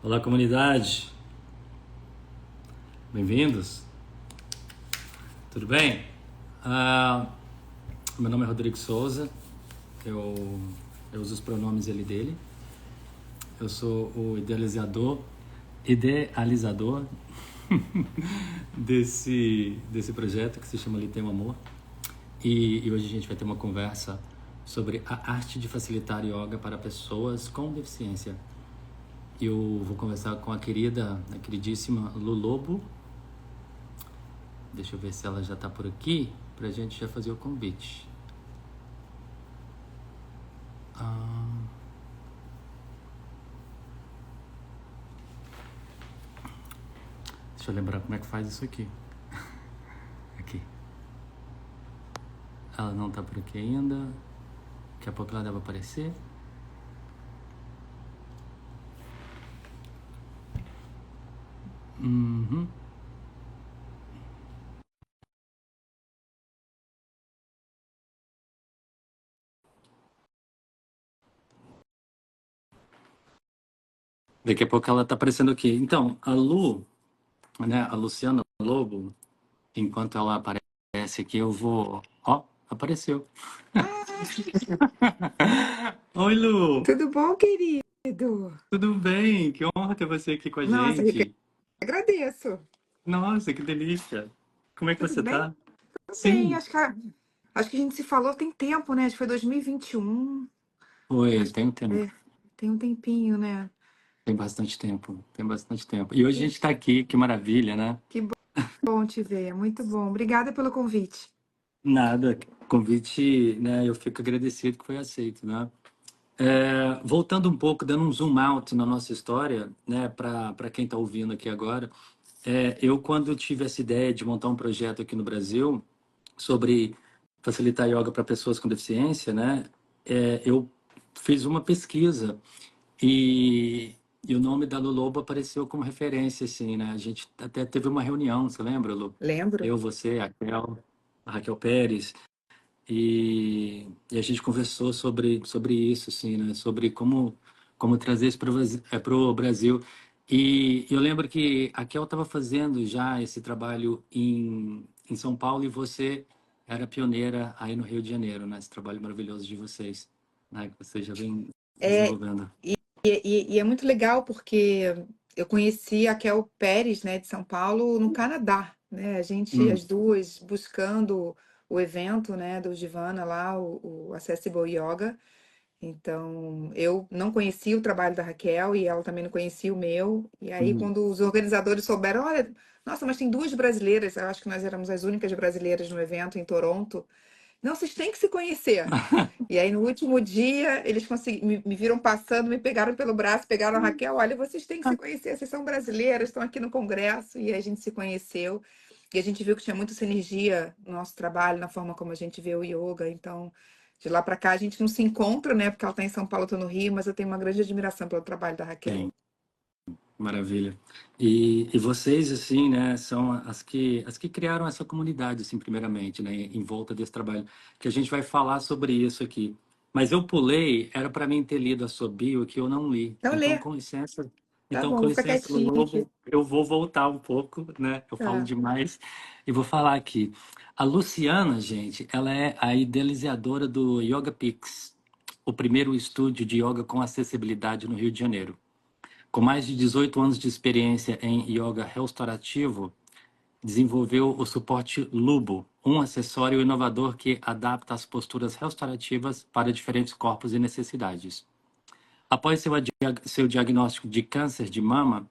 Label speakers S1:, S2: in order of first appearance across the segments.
S1: Olá, comunidade. Bem-vindos. Tudo bem? Meu nome é Rodrigo Souza. Eu uso os pronomes ele dele. Eu sou o idealizador desse projeto que se chama Ali Tem um Amor. E hoje a gente vai ter uma conversa sobre a arte de facilitar yoga para pessoas com deficiência. Eu vou conversar com a queridíssima Lu Lobo. Deixa eu ver se ela já está por aqui, para a gente já fazer o convite. Deixa eu lembrar como é que faz isso aqui. Aqui. Ela não está por aqui ainda. Daqui a pouco ela deve aparecer. Daqui a pouco ela está aparecendo aqui. Então, a Lu, né, a Luciana Lobo, enquanto ela aparece aqui, eu vou... Ó, apareceu. Oi, Lu.
S2: Tudo bom, querido?
S1: Tudo bem? Que honra ter você aqui com a
S2: Nossa, eu que
S1: gente.
S2: agradeço.
S1: Nossa, que delícia. Como é que
S2: Tudo
S1: você
S2: bem?
S1: tá?
S2: Tudo bem.
S1: Sim.
S2: Acho que a gente se falou tem tempo, né? Acho que foi 2021.
S1: Oi,
S2: Acho que
S1: tem um tempo.
S2: tem um tempinho, né?
S1: Tem bastante tempo. Tem bastante tempo. E hoje a
S2: Que,
S1: gente tá aqui, que maravilha, né?
S2: que bom te ver. Muito bom. Obrigada pelo convite.
S1: Nada, convite, né? Eu fico agradecido que foi aceito, né? Voltando um pouco, dando um zoom out na nossa história, né? Para quem está ouvindo aqui agora, eu quando tive essa ideia de montar um projeto aqui no Brasil sobre facilitar yoga para pessoas com deficiência, né? Eu fiz uma pesquisa e o nome da Lu Lobo apareceu como referência, assim, né? A gente até teve uma reunião, você lembra, Lu?
S2: Lembro.
S1: Eu, você, a Raquel Pérez, e a gente conversou sobre isso, assim, né? Sobre como trazer isso para o Brasil. E eu lembro que a Raquel estava fazendo já esse trabalho em São Paulo e você era pioneira aí no Rio de Janeiro, né? Esse trabalho maravilhoso de vocês, né? Que você já vem
S2: É,
S1: desenvolvendo.
S2: e é muito legal porque eu conheci a Kel Pérez, né, de São Paulo, no Canadá, né? A gente,
S1: Hum,
S2: as duas, buscando o evento, né, do Givana lá, o Accessible Yoga. Então, eu não conhecia o trabalho da Raquel e ela também não conhecia o meu. E aí,
S1: hum.
S2: quando os organizadores souberam, olha, nossa, mas tem duas brasileiras, eu acho que nós éramos as únicas brasileiras no evento em Toronto. Não, vocês têm que se conhecer. E aí, no último dia, eles me viram passando, me pegaram pelo braço, pegaram a Raquel, olha, vocês têm que se conhecer, vocês são brasileiras, estão aqui no congresso. E aí a gente se conheceu. E a gente viu que tinha muita sinergia no nosso trabalho, na forma como a gente vê o yoga. Então, de lá para cá, a gente não se encontra, né? Porque ela está em São Paulo, eu estou no Rio, mas eu tenho uma grande admiração pelo trabalho da Raquel.
S1: Tem. Maravilha. E vocês, assim, né, são as que criaram essa comunidade, assim, primeiramente, né, em volta desse trabalho, que a gente vai falar sobre isso aqui. Mas eu pulei, era para mim ter lido a sua bio, que eu não li.
S2: Então, lê. Tá
S1: Então,
S2: bom,
S1: com
S2: vou ficar
S1: licença,
S2: quietinha aqui.
S1: Lobo, eu vou voltar um pouco, né, eu falo
S2: Tá.
S1: demais, e vou falar aqui. A Luciana, gente, ela é a idealizadora do Yoga Pix, o primeiro estúdio de yoga com acessibilidade no Rio de Janeiro. Com mais de 18 anos de experiência em yoga restaurativo, desenvolveu o suporte Lubo, um acessório inovador que adapta as posturas restaurativas para diferentes corpos e necessidades. Após seu diagnóstico de câncer de mama,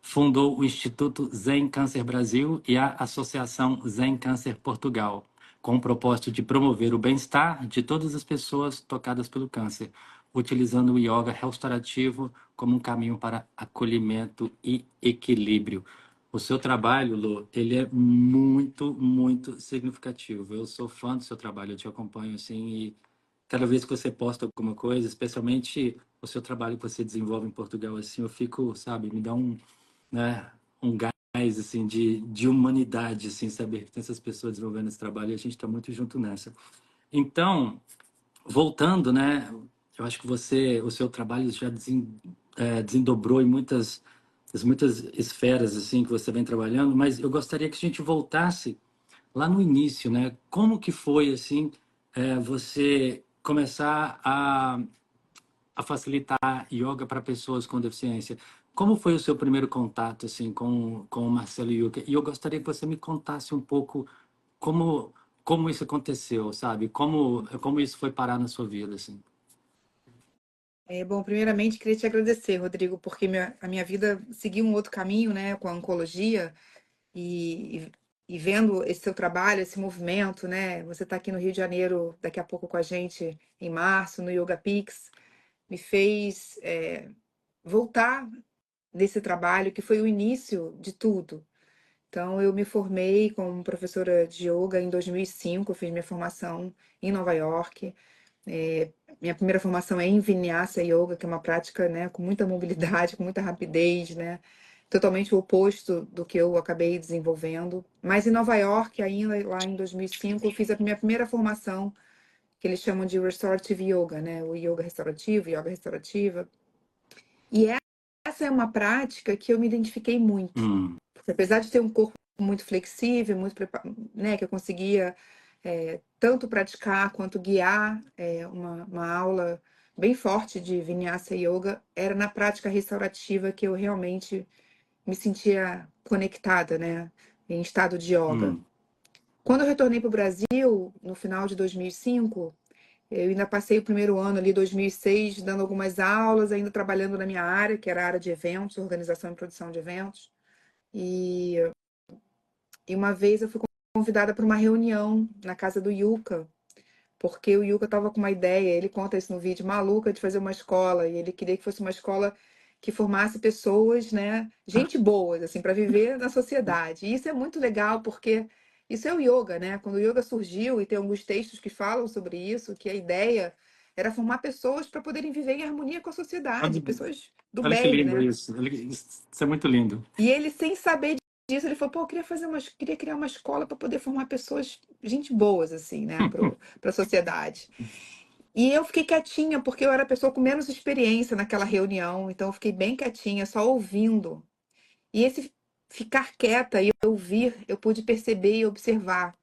S1: fundou o Instituto Zen Câncer Brasil e a Associação Zen Câncer Portugal, com o propósito de promover o bem-estar de todas as pessoas tocadas pelo câncer, utilizando o yoga restaurativo como um caminho para acolhimento e equilíbrio. O seu trabalho, Lu, ele é muito, muito significativo. Eu sou fã do seu trabalho, eu te acompanho assim e cada vez que você posta alguma coisa, especialmente o seu trabalho que você desenvolve em Portugal, assim, eu fico, sabe, me dá né, um gás assim de humanidade, assim, saber que tem essas pessoas desenvolvendo esse trabalho e a gente está muito junto nessa. Então, voltando, né, eu acho que o seu trabalho já desendobrou em das muitas esferas assim que você vem trabalhando, mas eu gostaria que a gente voltasse lá no início, né? Como que foi assim, você começar a facilitar yoga para pessoas com deficiência? Como foi o seu primeiro contato assim com o Marcelo Yuca? E eu gostaria que você me contasse um pouco como como isso aconteceu, sabe? Como isso foi parar na sua vida assim?
S2: Bom, primeiramente queria te agradecer, Rodrigo, porque a minha vida seguiu um outro caminho, né, com a oncologia e, e vendo esse seu trabalho, esse movimento, né? Você está aqui no Rio de Janeiro daqui a pouco com a gente em março no Yoga Pix, me fez voltar nesse trabalho que foi o início de tudo. Então, eu me formei como professora de yoga em 2005, eu fiz minha formação em Nova York. É, minha primeira formação é em Vinyasa Yoga, que é uma prática, né, com muita mobilidade, com muita rapidez, né, totalmente o oposto do que eu acabei desenvolvendo. Mas em Nova York, ainda lá em 2005, eu fiz a minha primeira formação, que eles chamam de Restorative Yoga, né, o yoga restaurativo, yoga restaurativa. E essa é uma prática que eu me identifiquei muito,
S1: Hum,
S2: porque apesar de ter um corpo muito flexível, muito né, que eu conseguia tanto praticar quanto guiar uma aula bem forte de Vinyasa Yoga, era na prática restaurativa que eu realmente me sentia conectada, né, em estado de yoga.
S1: hum,
S2: Quando eu retornei para o Brasil, no final de 2005, eu ainda passei o primeiro ano ali, 2006, dando algumas aulas, ainda trabalhando na minha área, que era a área de eventos, organização e produção de eventos. E, e uma vez eu fui convidada para uma reunião na casa do Yuka, porque o Yuka estava com uma ideia, ele conta isso no vídeo, maluca de fazer uma escola, e ele queria que fosse uma escola que formasse pessoas, né, gente boas, assim, para viver na sociedade. E isso é muito legal, porque isso é o yoga, né? Quando o yoga surgiu, e tem alguns textos que falam sobre isso, que a ideia era formar pessoas para poderem viver em harmonia com a sociedade,
S1: olha,
S2: pessoas do
S1: olha que
S2: bem,
S1: lindo
S2: né?
S1: isso. Isso é muito lindo.
S2: E ele, sem saber disso, ele falou, pô, eu queria queria criar uma escola para poder formar pessoas, gente boas, assim, né, para a sociedade. E eu fiquei quietinha, porque eu era a pessoa com menos experiência naquela reunião, então eu fiquei bem quietinha, só ouvindo. E esse ficar quieta e ouvir, eu pude perceber e observar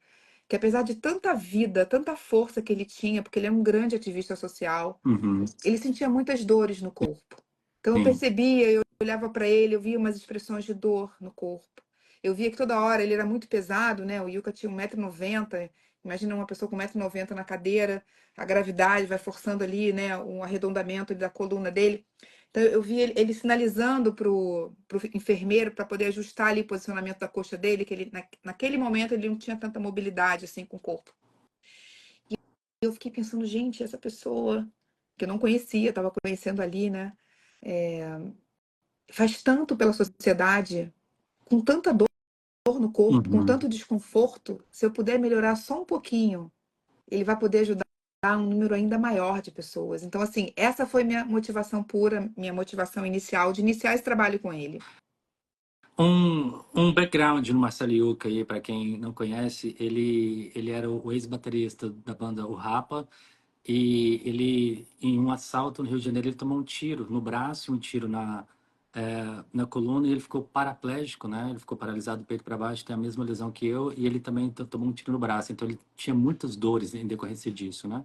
S2: que apesar de tanta vida, tanta força que ele tinha, porque ele é um grande ativista social,
S1: Uhum,
S2: ele sentia muitas dores no corpo. Então eu
S1: sim.
S2: percebia, eu olhava para ele, eu via umas expressões de dor no corpo. Eu via que toda hora ele era muito pesado, né? O Yuka tinha 1,90 m. Imagina uma pessoa com 1,90 m na cadeira, a gravidade vai forçando ali, né, um arredondamento da coluna dele. Então eu vi ele sinalizando pro enfermeiro para poder ajustar ali o posicionamento da coxa dele, que ele naquele momento ele não tinha tanta mobilidade assim com o corpo. Eu fiquei pensando, gente, essa pessoa que eu não conhecia, estava conhecendo ali, né? Faz tanto pela sociedade, com tanta dor no corpo, com
S1: Uhum.
S2: tanto desconforto. Se eu puder melhorar só um pouquinho, ele vai poder ajudar um número ainda maior de pessoas. Então, assim, essa foi minha motivação pura, minha motivação inicial de iniciar esse trabalho com ele.
S1: Um background no Marcelo Yuca aí, para quem não conhece, ele era o ex-baterista da banda O Rapa, e ele, em um assalto no Rio de Janeiro, ele tomou um tiro no braço, um tiro na coluna, e ele ficou paraplégico, né? Ele ficou paralisado do peito para baixo, tem a mesma lesão que eu, e ele também tomou um tiro no braço, então ele tinha muitas dores em decorrência disso, né?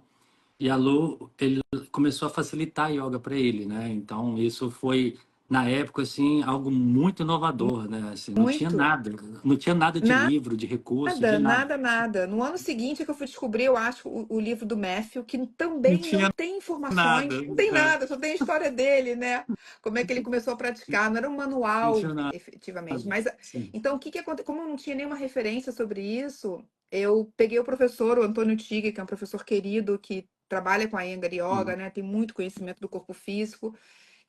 S1: E a Lu, ele começou a facilitar a yoga para ele, né? Então isso foi na época assim algo muito inovador, né? Assim,
S2: Muito.
S1: não tinha nada de livro, de recurso, de
S2: Nada,
S1: nada.
S2: nada, nada. No ano seguinte é que eu fui descobrir, eu acho, o livro do Matthew, que
S1: Não
S2: também não
S1: tinha
S2: tem
S1: nada,
S2: informações, não tem nada, só tem a história dele, né? Como é que ele começou a praticar, não era um
S1: não
S2: manual,
S1: tinha nada.
S2: efetivamente. Mas,
S1: Sim.
S2: então, o que que aconteceu? Como eu não tinha nenhuma referência sobre isso, eu peguei o professor, o Antônio Tigre, que é um professor querido, que trabalha com a Iyengar Yoga,
S1: Uhum.
S2: né? Tem muito conhecimento do corpo físico.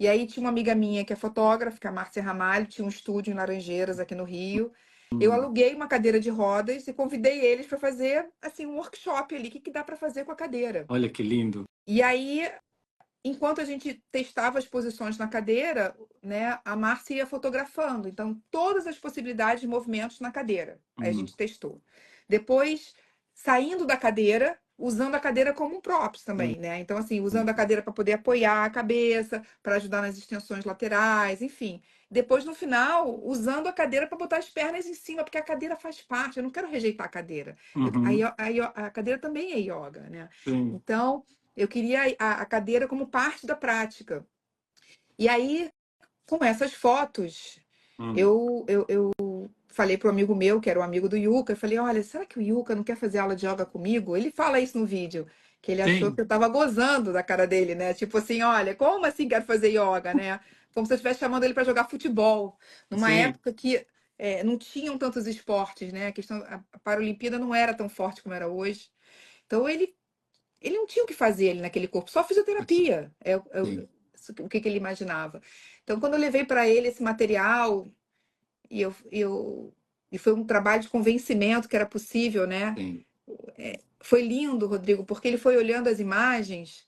S2: E aí tinha uma amiga minha que é fotógrafa, a Márcia Ramalho, tinha um estúdio em Laranjeiras, aqui no Rio. Eu aluguei uma cadeira de rodas e convidei eles para fazer assim um workshop ali, o que que dá para fazer com a cadeira.
S1: Olha que lindo.
S2: E aí, enquanto a gente testava as posições na cadeira, né, a Márcia ia fotografando. Então, todas as possibilidades de movimentos na cadeira. Aí a
S1: Uhum.
S2: gente testou. Depois, saindo da cadeira, usando a cadeira como um props também, né? Então, assim, usando a cadeira para poder apoiar a cabeça, para ajudar nas extensões laterais, enfim. depois no final, usando a cadeira para botar as pernas em cima, porque a cadeira faz parte, eu não quero rejeitar a cadeira.
S1: Uhum.
S2: A cadeira também é yoga, né?
S1: Sim.
S2: Então, eu queria a cadeira como parte da prática. E aí, com essas fotos,
S1: Hum.
S2: eu falei para o amigo meu, que era um amigo do Yuka, eu falei, olha, será que o Yuka não quer fazer aula de yoga comigo? Ele fala isso no vídeo, que ele achou
S1: Sim.
S2: que eu estava gozando da cara dele, né? Tipo assim, olha, como assim quero fazer yoga, né? Como se eu estivesse chamando ele para jogar futebol, numa
S1: Sim.
S2: época que não tinham tantos esportes, né? A Paralimpíada não era tão forte como era hoje. Então ele não tinha o que fazer ele naquele corpo, só fisioterapia,
S1: Sim.
S2: o que ele imaginava. Então, quando eu levei para ele esse material, e foi um trabalho de convencimento que era possível, né?
S1: Sim.
S2: Foi lindo, Rodrigo, porque ele foi olhando as imagens.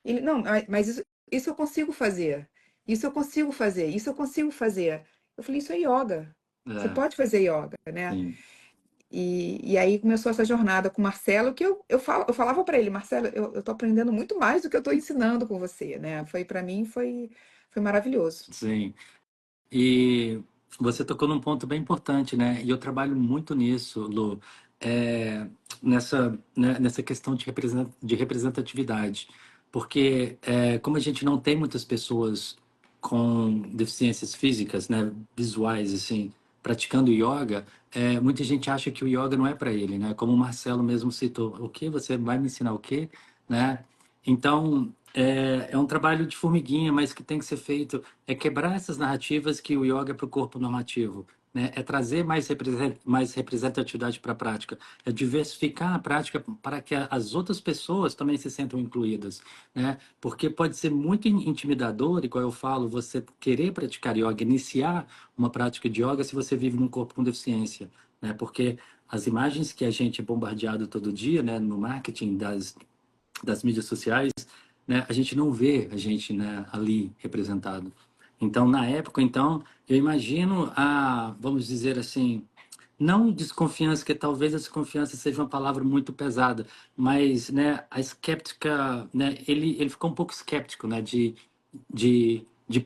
S2: Ele, não, mas isso eu consigo fazer. Isso eu consigo fazer. Isso eu consigo fazer. Eu falei, isso é yoga. Você
S1: É,
S2: pode fazer yoga, né?
S1: sim.
S2: E aí começou essa jornada com o Marcelo, que eu falava para ele, Marcelo, eu tô aprendendo muito mais do que eu tô ensinando com você, né? Para mim, foi maravilhoso.
S1: Sim. E você tocou num ponto bem importante, né? E eu trabalho muito nisso, Lu, é, nessa questão de representatividade. Porque, como a gente não tem muitas pessoas com deficiências físicas, né, visuais, assim, praticando yoga, muita gente acha que o yoga não é para ele, né? Como o Marcelo mesmo citou, o quê? Você vai me ensinar o quê? Né? Então, é um trabalho de formiguinha, mas que tem que ser feito é quebrar essas narrativas que o yoga é para o corpo normativo, né? É trazer mais representatividade para a prática, é diversificar a prática para que as outras pessoas também se sintam incluídas, né? Porque pode ser muito intimidador, igual eu falo, você querer praticar yoga, iniciar uma prática de yoga se você vive num corpo com deficiência, né? Porque as imagens que a gente é bombardeado todo dia, né, no marketing das mídias sociais, né, a gente não vê a gente, né, ali representado. Então, na época, então, eu imagino vamos dizer assim, não desconfiança, que talvez a desconfiança seja uma palavra muito pesada, mas, né, a escéptica, né, ele ficou um pouco escéptico, né, de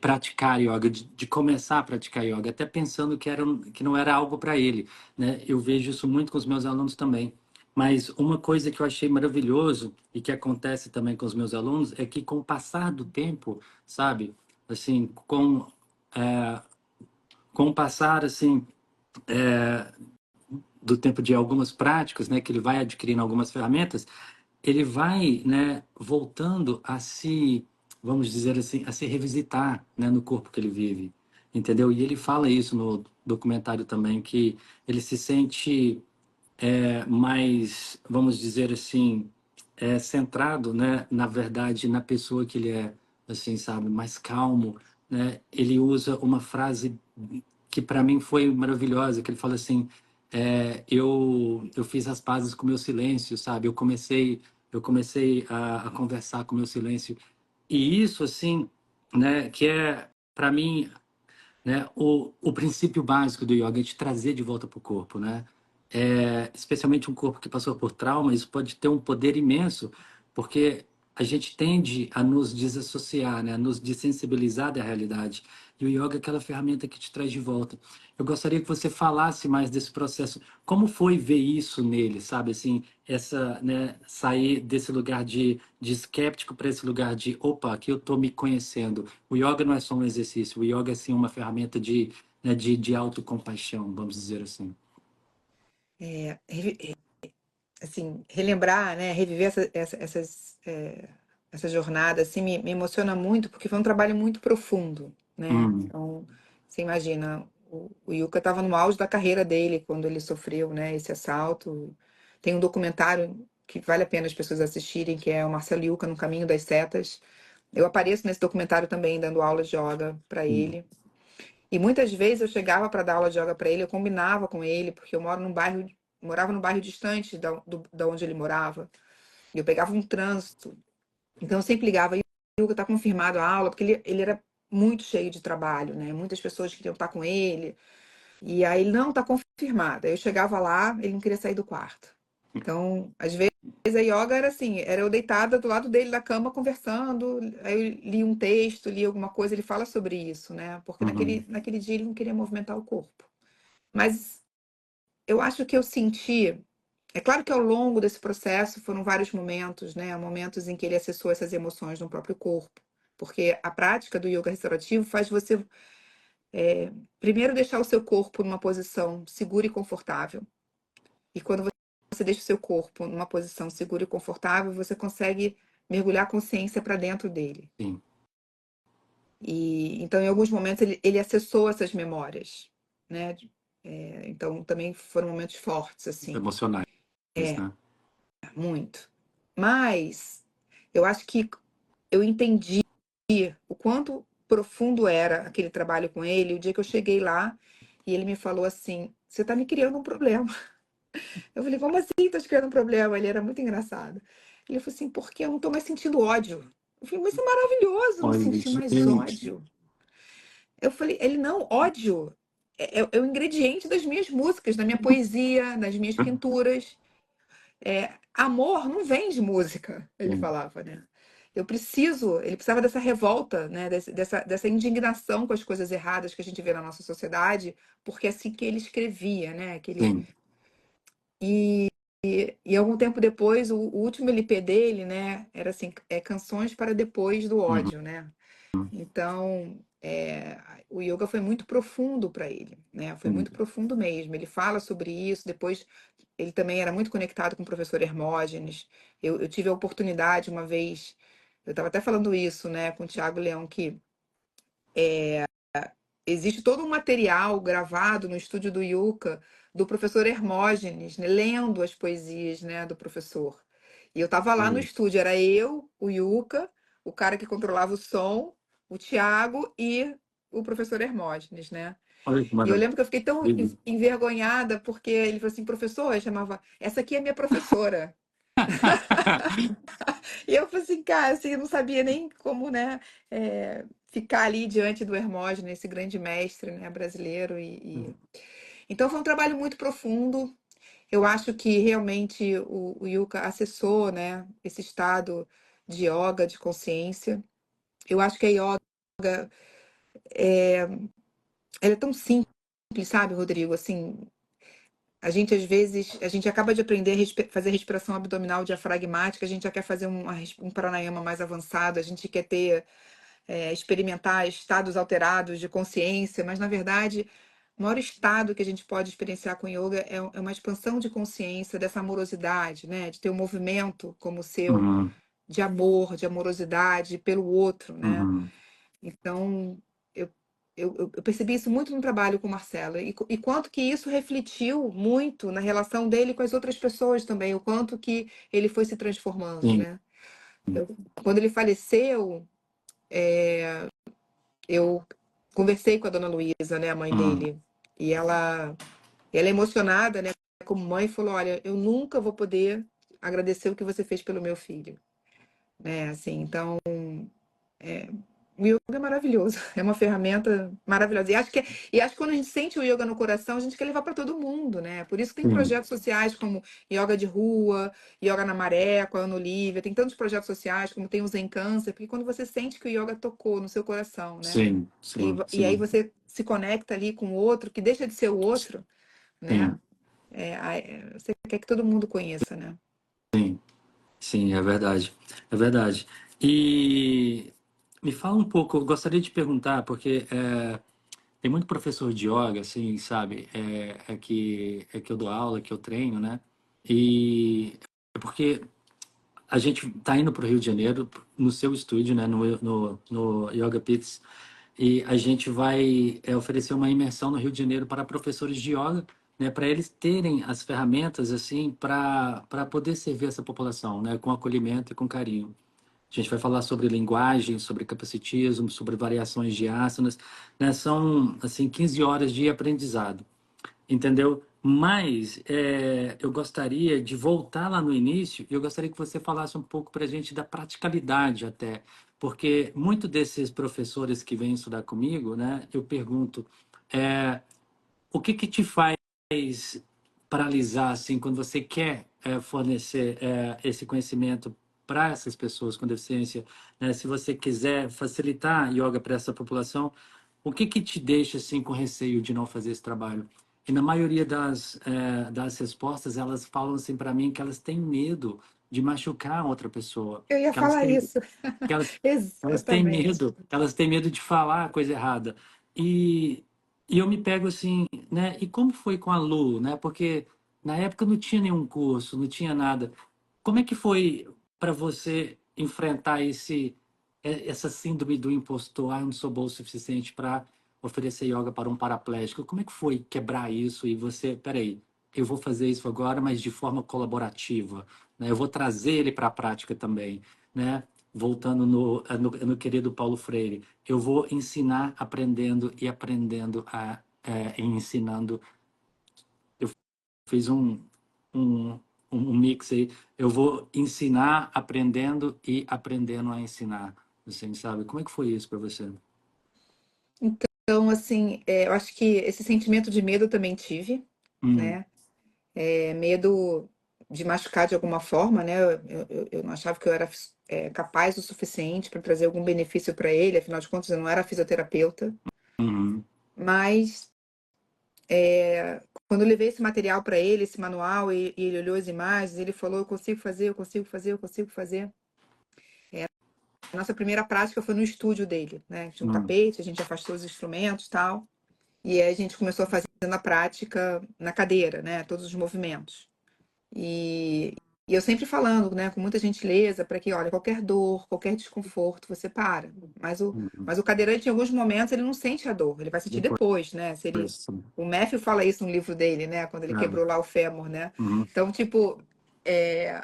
S1: praticar yoga, de começar a praticar yoga, até pensando que não era algo para ele, né? Eu vejo isso muito com os meus alunos também. Mas uma coisa que eu achei maravilhoso e que acontece também com os meus alunos é que com o passar do tempo, sabe, assim, é, com o passar assim do tempo de algumas práticas, né, que ele vai adquirindo algumas ferramentas, ele vai, né, voltando a se, vamos dizer assim, a se revisitar, né, no corpo que ele vive, entendeu? E ele fala isso no documentário também, que ele se sente mais, vamos dizer assim, centrado, né, na verdade, na pessoa que ele é, assim, sabe, mais calmo, né? Ele usa uma frase que para mim foi maravilhosa, que ele fala assim, eu fiz as pazes com o meu silêncio, sabe? Eu comecei a conversar com o meu silêncio. E isso, assim, né, que é, para mim, né? O princípio básico do yoga é te trazer de volta para o corpo, né? Especialmente um corpo que passou por trauma, isso pode ter um poder imenso, porque a gente tende a nos desassociar, né? A nos desensibilizar da realidade. E o yoga é aquela ferramenta que te traz de volta. Eu gostaria que você falasse mais desse processo. Como foi ver isso nele, sabe? Assim, né, sair desse lugar de escéptico para esse lugar de, opa, aqui eu estou me conhecendo. O yoga não é só um exercício, o yoga é sim uma ferramenta né, de autocompaixão, vamos dizer assim.
S2: É, assim, relembrar, né, reviver essa jornada, assim, me emociona muito, porque foi um trabalho muito profundo, né?
S1: Hum,
S2: Então, você imagina, o Yuka estava no auge da carreira dele quando ele sofreu, né, esse assalto. Tem um documentário que vale a pena as pessoas assistirem, que é o Marcelo Yuka no Caminho das Setas. Eu apareço nesse documentário também dando aula de yoga para
S1: hum,
S2: ele. E muitas vezes eu chegava para dar aula de yoga para ele, eu combinava com ele, porque eu morava num bairro distante da onde ele morava. E eu pegava um trânsito. Então eu sempre ligava, e o Hugo está confirmado a aula, porque ele era muito cheio de trabalho, né? Muitas pessoas queriam estar com ele. E aí ele não está confirmado. Aí eu chegava lá, ele não queria sair do quarto. Então, às vezes a yoga era assim, era eu deitada do lado dele da cama conversando, aí eu li um texto, li alguma coisa, ele fala sobre isso, né? Porque
S1: Uhum.
S2: naquele dia ele não queria movimentar o corpo. Mas eu acho que eu senti, é claro que ao longo desse processo foram vários momentos, né? Momentos em que ele acessou essas emoções no próprio corpo. Porque a prática do yoga restaurativo faz você, primeiro, deixar o seu corpo numa posição segura e confortável. E quando você deixa o seu corpo numa posição segura e confortável, você consegue mergulhar a consciência para dentro dele.
S1: Sim.
S2: E então, em alguns momentos, ele acessou essas memórias, né? Então, também foram momentos fortes, assim.
S1: Emocionais,
S2: É,
S1: né?
S2: muito. Mas eu acho que eu entendi o quanto profundo era aquele trabalho com ele o dia que eu cheguei lá e ele me falou assim: Você está me criando um problema. Eu falei: Como assim tá te criando um problema? Ele era muito engraçado. Ele falou assim: Porque eu não estou mais sentindo ódio. Eu falei: Mas isso é maravilhoso, não
S1: Olha,
S2: sentir mais
S1: gente.
S2: ódio. Eu falei: Ele não, ódio é o ingrediente das minhas músicas, da minha poesia, das minhas pinturas. Amor não vem de música, ele
S1: Sim.
S2: falava, né? Ele precisava dessa revolta, né? Dessa indignação com as coisas erradas que a gente vê na nossa sociedade, porque é assim que ele escrevia, né?
S1: Sim.
S2: E algum tempo depois, o último LP dele, né? Era assim, Canções para Depois do
S1: Uhum.
S2: Ódio, né? Então, o yoga foi muito profundo para ele, né? Foi
S1: Sim.
S2: muito profundo mesmo. Ele fala sobre isso. Depois, ele também era muito conectado com o professor Hermógenes. Eu tive a oportunidade uma vez, eu estava até falando isso, né, com o Tiago Leão, que existe todo um material gravado no estúdio do Yucca do professor Hermógenes, né, lendo as poesias, né, do professor. E eu estava lá no
S1: Olha,
S2: estúdio, era eu, o Yucca, o cara que controlava o som, o Tiago e o professor Hermógenes, né?
S1: olha que
S2: E eu lembro que eu fiquei tão
S1: maravilha.
S2: envergonhada porque ele falou assim, professor, eu chamava, essa aqui é minha professora. E eu falei assim, cara, assim, eu não sabia nem como, né, ficar ali diante do Hermógenes, esse grande mestre, né, brasileiro. Então foi um trabalho muito profundo. Eu acho que realmente o Yuka acessou, né, esse estado de yoga, de consciência. Eu acho que a yoga, ela é tão simples, sabe, Rodrigo? Assim, a gente às vezes, a gente acaba de aprender a fazer respiração abdominal diafragmática, a gente já quer fazer um pranayama mais avançado, a gente quer ter, experimentar estados alterados de consciência, mas na verdade, o maior estado que a gente pode experienciar com yoga é uma expansão de consciência, dessa amorosidade, né? De ter um movimento como o seu,
S1: Uhum.
S2: de amor, de amorosidade pelo outro, né?
S1: Uhum.
S2: Então, eu, eu percebi isso muito no trabalho com o Marcelo, e quanto que isso refletiu muito na relação dele com as outras pessoas também, o quanto que ele foi se transformando,
S1: Sim.
S2: né? Quando ele faleceu, eu conversei com a dona Luísa, né, a mãe
S1: Uhum.
S2: dele, e ela emocionada, né, como mãe, falou: Olha, eu nunca vou poder agradecer o que você fez pelo meu filho, né? Assim, então, o yoga é maravilhoso, é uma ferramenta maravilhosa. E acho que quando a gente sente o yoga no coração, a gente quer levar para todo mundo, né? Por isso que tem
S1: Sim.
S2: projetos sociais como Yoga de Rua, Yoga na Maré, com a Ana Olivia, tem tantos projetos sociais, como tem o Zen Câncer, porque quando você sente que o yoga tocou no seu coração, né?
S1: Sim.
S2: E,
S1: Sim.
S2: e aí
S1: Sim.
S2: você se conecta ali com o outro, que deixa de ser o outro, né?
S1: Sim.
S2: Você quer que todo mundo conheça, né?
S1: Sim. Sim, é verdade. É verdade. E me fala um pouco, eu gostaria de perguntar, porque tem muito professor de yoga, assim, sabe? É que eu dou aula, que eu treino, né? E é porque a gente tá indo para o Rio de Janeiro, no seu estúdio, né? No Yoga Pits, e a gente vai oferecer uma imersão no Rio de Janeiro para professores de yoga, né? Para eles terem as ferramentas, assim, para poder servir essa população, né? Com acolhimento e com carinho. A gente vai falar sobre linguagem, sobre capacitismo, sobre variações de asanas, né? São, assim, 15 horas de aprendizado, entendeu? Mas eu gostaria de voltar lá no início e eu gostaria que você falasse um pouco para a gente da praticalidade até, porque muito desses professores que vêm estudar comigo, né? Eu pergunto, o que que te faz paralisar assim quando você quer fornecer esse conhecimento para essas pessoas com deficiência, né? Se você quiser facilitar yoga para essa população, o que que te deixa assim com receio de não fazer esse trabalho? E na maioria das respostas, elas falam assim para mim que elas têm medo de machucar outra pessoa,
S2: Eu ia
S1: que elas
S2: falar
S1: têm,
S2: isso.
S1: que elas têm
S2: Exatamente.
S1: medo, elas têm medo de falar a coisa errada. E, e eu me pego assim, né? E como foi com a Lu, né? Porque na época não tinha nenhum curso, não tinha nada. Como é que foi para você enfrentar essa síndrome do impostor? Ah, eu não sou bom o suficiente para oferecer yoga para um paraplégico. Como é que foi quebrar isso e você, peraí, eu vou fazer isso agora, mas de forma colaborativa, né? Eu vou trazer ele para a prática também, né? Voltando no querido Paulo Freire, eu vou ensinar aprendendo e aprendendo ensinando. Eu fiz um, um mix aí. Eu vou ensinar aprendendo e aprendendo a ensinar. Assim, sabe? Como é que foi isso para você?
S2: Então, assim, eu acho que esse sentimento de medo eu também tive,
S1: Hum,
S2: né? Medo de machucar de alguma forma, né? Eu não achava que eu era capaz o suficiente para trazer algum benefício para ele, afinal de contas, eu não era fisioterapeuta.
S1: uhum,
S2: Mas quando eu levei esse material para ele, esse manual, e ele olhou as imagens, ele falou: Eu consigo fazer, eu consigo fazer, eu consigo fazer. A nossa primeira prática foi no estúdio dele, né? Tinha um
S1: hum,
S2: tapete, a gente afastou os instrumentos e tal. E aí a gente começou a fazer a prática na cadeira, né? Todos os movimentos. E, e eu sempre falando, né, com muita gentileza, para que, olha, qualquer dor, qualquer desconforto, você para. Mas o,
S1: uhum.
S2: mas o cadeirante, em alguns momentos, ele não sente a dor, ele vai sentir
S1: Depois,
S2: depois, né? Se ele,
S1: sim.
S2: o Matthew fala isso no livro dele, né? Quando ele
S1: É,
S2: quebrou lá o fêmur, né?
S1: uhum,
S2: Então, tipo, é,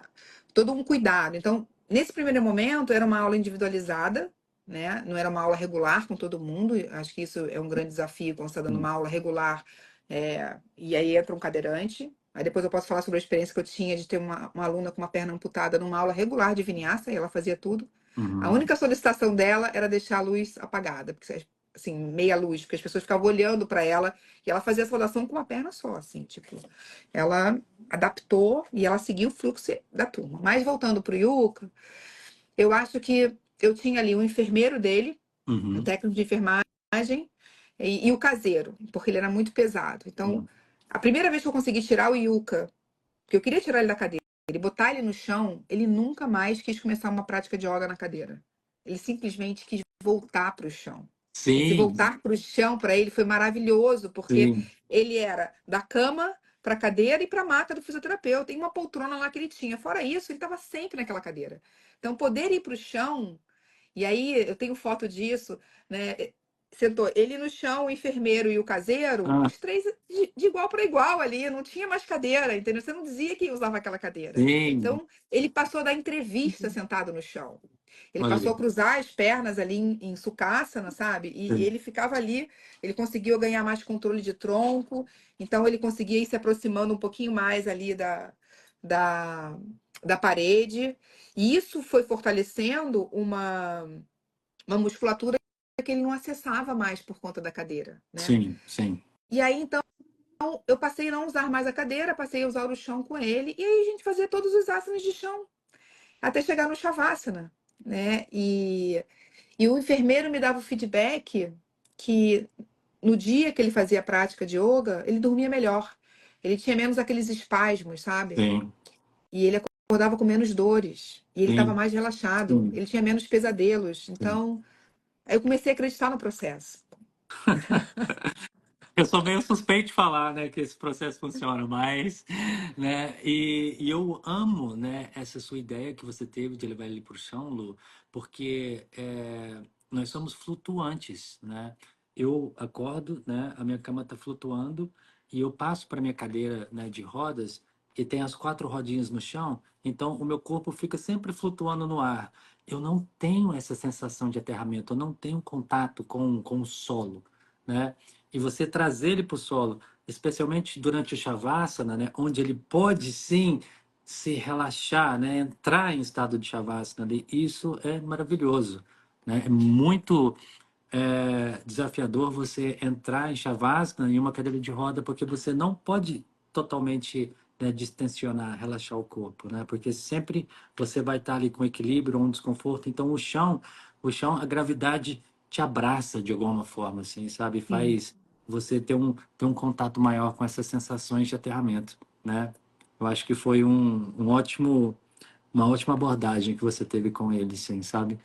S2: todo um cuidado. Então, nesse primeiro momento, era uma aula individualizada, né? Não era uma aula regular com todo mundo. Acho que isso é um grande desafio quando você está dando
S1: uhum,
S2: uma aula regular, e aí entra um cadeirante. Aí depois eu posso falar sobre a experiência que eu tinha de ter uma aluna com uma perna amputada numa aula regular de vinyasa, e ela fazia tudo. A
S1: uhum.
S2: única solicitação dela era deixar a luz apagada, porque assim, meia luz, porque as pessoas ficavam olhando para ela e ela fazia a saudação com uma perna só, assim, tipo, ela adaptou e ela seguiu o fluxo da turma. Mas voltando para o Yuka, eu acho que eu tinha ali o enfermeiro dele, o
S1: Uhum,
S2: técnico de enfermagem e o caseiro, porque ele era muito pesado. Então,
S1: uhum.
S2: a primeira vez que eu consegui tirar o Yuka, porque eu queria tirar ele da cadeira, ele botar ele no chão, ele nunca mais quis começar uma prática de yoga na cadeira. Ele simplesmente quis voltar para o chão. Esse
S1: Sim,
S2: voltar para o chão para ele foi maravilhoso, porque
S1: sim.
S2: ele era da cama para a cadeira e para a maca do fisioterapeuta. Tem uma poltrona lá que ele tinha. Fora isso, ele estava sempre naquela cadeira. Então, poder ir para o chão, e aí eu tenho foto disso, né? Sentou ele no chão, o enfermeiro e o caseiro,
S1: Ah,
S2: os três de igual para igual ali, não tinha mais cadeira, entendeu? Você não dizia que usava aquela cadeira.
S1: sim.
S2: Então, ele passou da entrevista sentado no chão. Ele
S1: Olha
S2: passou a
S1: aí.
S2: cruzar as pernas ali em Sukhasana, sabe? E
S1: Sim.
S2: ele ficava ali, ele conseguiu ganhar mais controle de tronco, então ele conseguia ir se aproximando um pouquinho mais ali da, da parede. E isso foi fortalecendo uma musculatura que ele não acessava mais por conta da cadeira, né?
S1: Sim, sim.
S2: E aí, então, eu passei a não usar mais a cadeira, passei a usar o chão com ele, e aí a gente fazia todos os asanas de chão, até chegar no Shavasana, né? E o enfermeiro me dava o feedback que no dia que ele fazia a prática de yoga, ele dormia melhor. Ele tinha menos aqueles espasmos, sabe?
S1: Sim,
S2: E ele acordava com menos dores. E ele estava
S1: sim,
S2: mais relaxado.
S1: sim,
S2: Ele tinha menos pesadelos.
S1: sim.
S2: Então, aí eu comecei a acreditar no processo.
S1: Eu sou meio suspeito de falar, né, que esse processo funciona, mas, né, e eu amo, né, essa sua ideia que você teve de levar ele para o chão, Lu, porque nós somos flutuantes, né? Eu acordo, né, a minha cama está flutuando e eu passo para minha cadeira, né, de rodas e tem as quatro rodinhas no chão, então o meu corpo fica sempre flutuando no ar. Eu não tenho essa sensação de aterramento, eu não tenho contato com o solo, né? E você trazer ele para o solo, especialmente durante o Shavasana, né, onde ele pode sim se relaxar, né, entrar em estado de Shavasana, isso é maravilhoso, né? É muito desafiador você entrar em Shavasana em uma cadeira de roda, porque você não pode totalmente né, distensionar, relaxar o corpo, né? Porque sempre você vai estar ali com equilíbrio ou um desconforto. Então, o chão, a gravidade te abraça de alguma forma, assim, sabe?
S2: Sim.
S1: Faz você ter um contato maior com essas sensações de aterramento, né? Eu acho que foi uma ótima abordagem que você teve com ele, sim, sabe?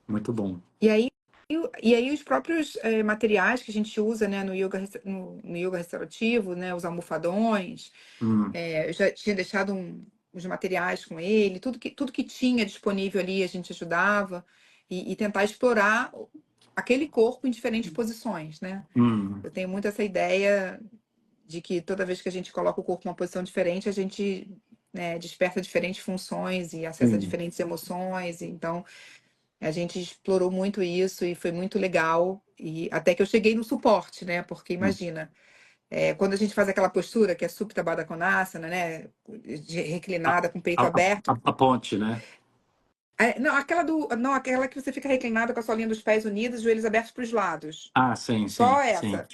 S1: Muito bom.
S2: E aí, os próprios materiais que a gente usa, né, no yoga restaurativo, né, os almofadões,
S1: Hum,
S2: eu já tinha deixado os materiais com ele, tudo que tinha disponível ali a gente ajudava e tentar explorar aquele corpo em diferentes posições, né?
S1: hum,
S2: Eu tenho muito essa ideia de que toda vez que a gente coloca o corpo em uma posição diferente, a gente, né, desperta diferentes funções e acessa
S1: sim.
S2: diferentes emoções. Então, a gente explorou muito isso e foi muito legal. E até que eu cheguei no suporte, né? Porque
S1: Hum.
S2: imagina, quando a gente faz aquela postura que é Supta Baddha Konasana, né?
S1: A,
S2: Reclinada com o
S1: a,
S2: peito aberto.
S1: a ponte, né?
S2: Não, aquela que você fica reclinada com a solinha dos pés unidos, joelhos abertos para os lados.
S1: Ah, sim,
S2: Só
S1: sim, sim.
S2: essa.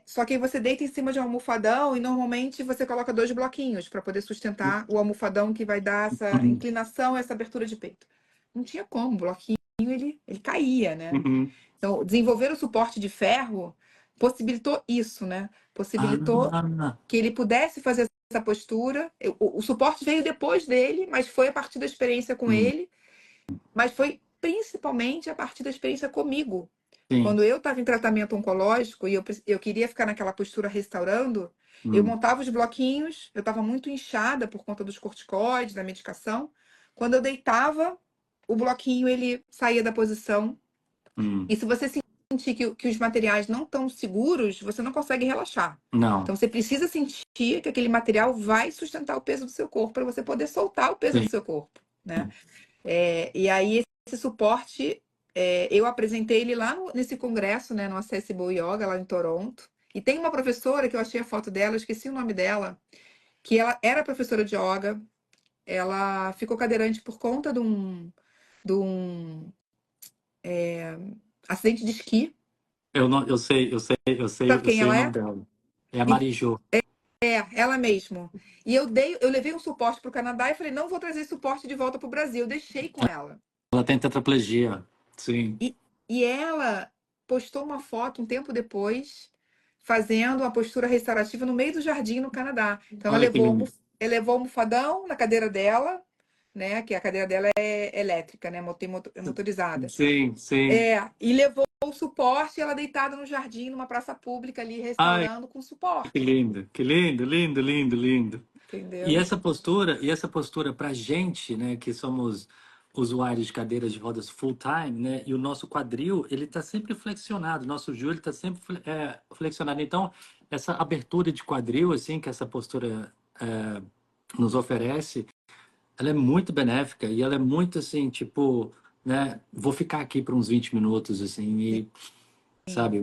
S2: Só que aí você deita em cima de um almofadão e normalmente você coloca dois bloquinhos para poder sustentar o almofadão que vai dar essa
S1: Uhum,
S2: inclinação, essa abertura de peito. Não tinha como, o bloquinho ele caía, né?
S1: uhum.
S2: Então, desenvolver o suporte de ferro possibilitou isso, né? Possibilitou
S1: Ah,
S2: que ele pudesse fazer essa postura. O suporte veio depois dele, mas foi a partir da experiência com
S1: hum,
S2: ele, mas foi principalmente a partir da experiência comigo.
S1: sim.
S2: Quando eu estava em tratamento oncológico e eu queria ficar naquela postura restaurando, eu
S1: Hum,
S2: montava os bloquinhos, eu estava muito inchada por conta dos corticoides, da medicação. Quando eu deitava, o bloquinho ele saía da posição.
S1: hum.
S2: E se você sentir que os materiais não estão seguros, você não consegue relaxar.
S1: Não,
S2: Então você precisa sentir que aquele material vai sustentar o peso do seu corpo para você poder soltar o peso
S1: sim.
S2: do seu corpo, né? E aí, esse suporte, eu apresentei ele lá nesse congresso, né, no Accessible Yoga, lá em Toronto. E tem uma professora que eu achei a foto dela, eu esqueci o nome dela, que ela era professora de yoga, ela ficou cadeirante por conta de um acidente de esqui.
S1: Eu não,
S2: Sabe
S1: eu
S2: quem
S1: sei o
S2: ela
S1: nome
S2: é?
S1: dela. É a
S2: E-
S1: Marijô.
S2: ela mesmo. E eu levei um suporte para o Canadá e falei, não vou trazer suporte de volta para o Brasil. Eu deixei com ela.
S1: Ela tem tetraplegia. Sim.
S2: E, e ela postou uma foto um tempo depois, fazendo uma postura restaurativa no meio do jardim no Canadá. Então,
S1: Olha que lindo.
S2: ela levou o almofadão na cadeira dela, né? Que a cadeira dela é elétrica, né? Motorizada.
S1: Sim, sim.
S2: E levou o suporte, ela deitada no jardim, numa praça pública ali,
S1: Ai,
S2: restaurando com
S1: que
S2: suporte.
S1: lindo, que lindo, lindo, lindo, lindo. E
S2: Entendeu?
S1: essa postura para gente, né, que somos usuários de cadeiras de rodas full time, né, e o nosso quadril, ele está sempre flexionado, nosso joelho está sempre flexionado. Então, essa abertura de quadril, assim, que essa postura nos oferece, ela é muito benéfica e ela é muito assim, tipo, né, vou ficar aqui por uns 20 minutos, assim, e
S2: Sim.
S1: sabe?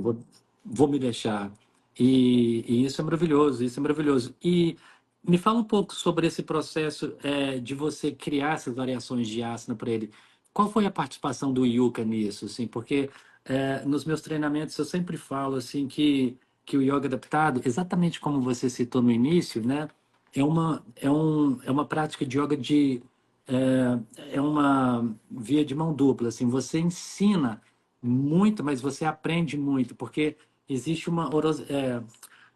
S1: Vou me deixar. E isso é maravilhoso, isso é maravilhoso. E me fala um pouco sobre esse processo de você criar essas variações de asana para ele. Qual foi a participação do Yuka nisso, assim? Porque nos meus treinamentos eu sempre falo assim que o yoga adaptado, exatamente como você citou no início, né? É uma prática de yoga é uma via de mão dupla, assim. Você ensina muito, mas você aprende muito, porque existe uma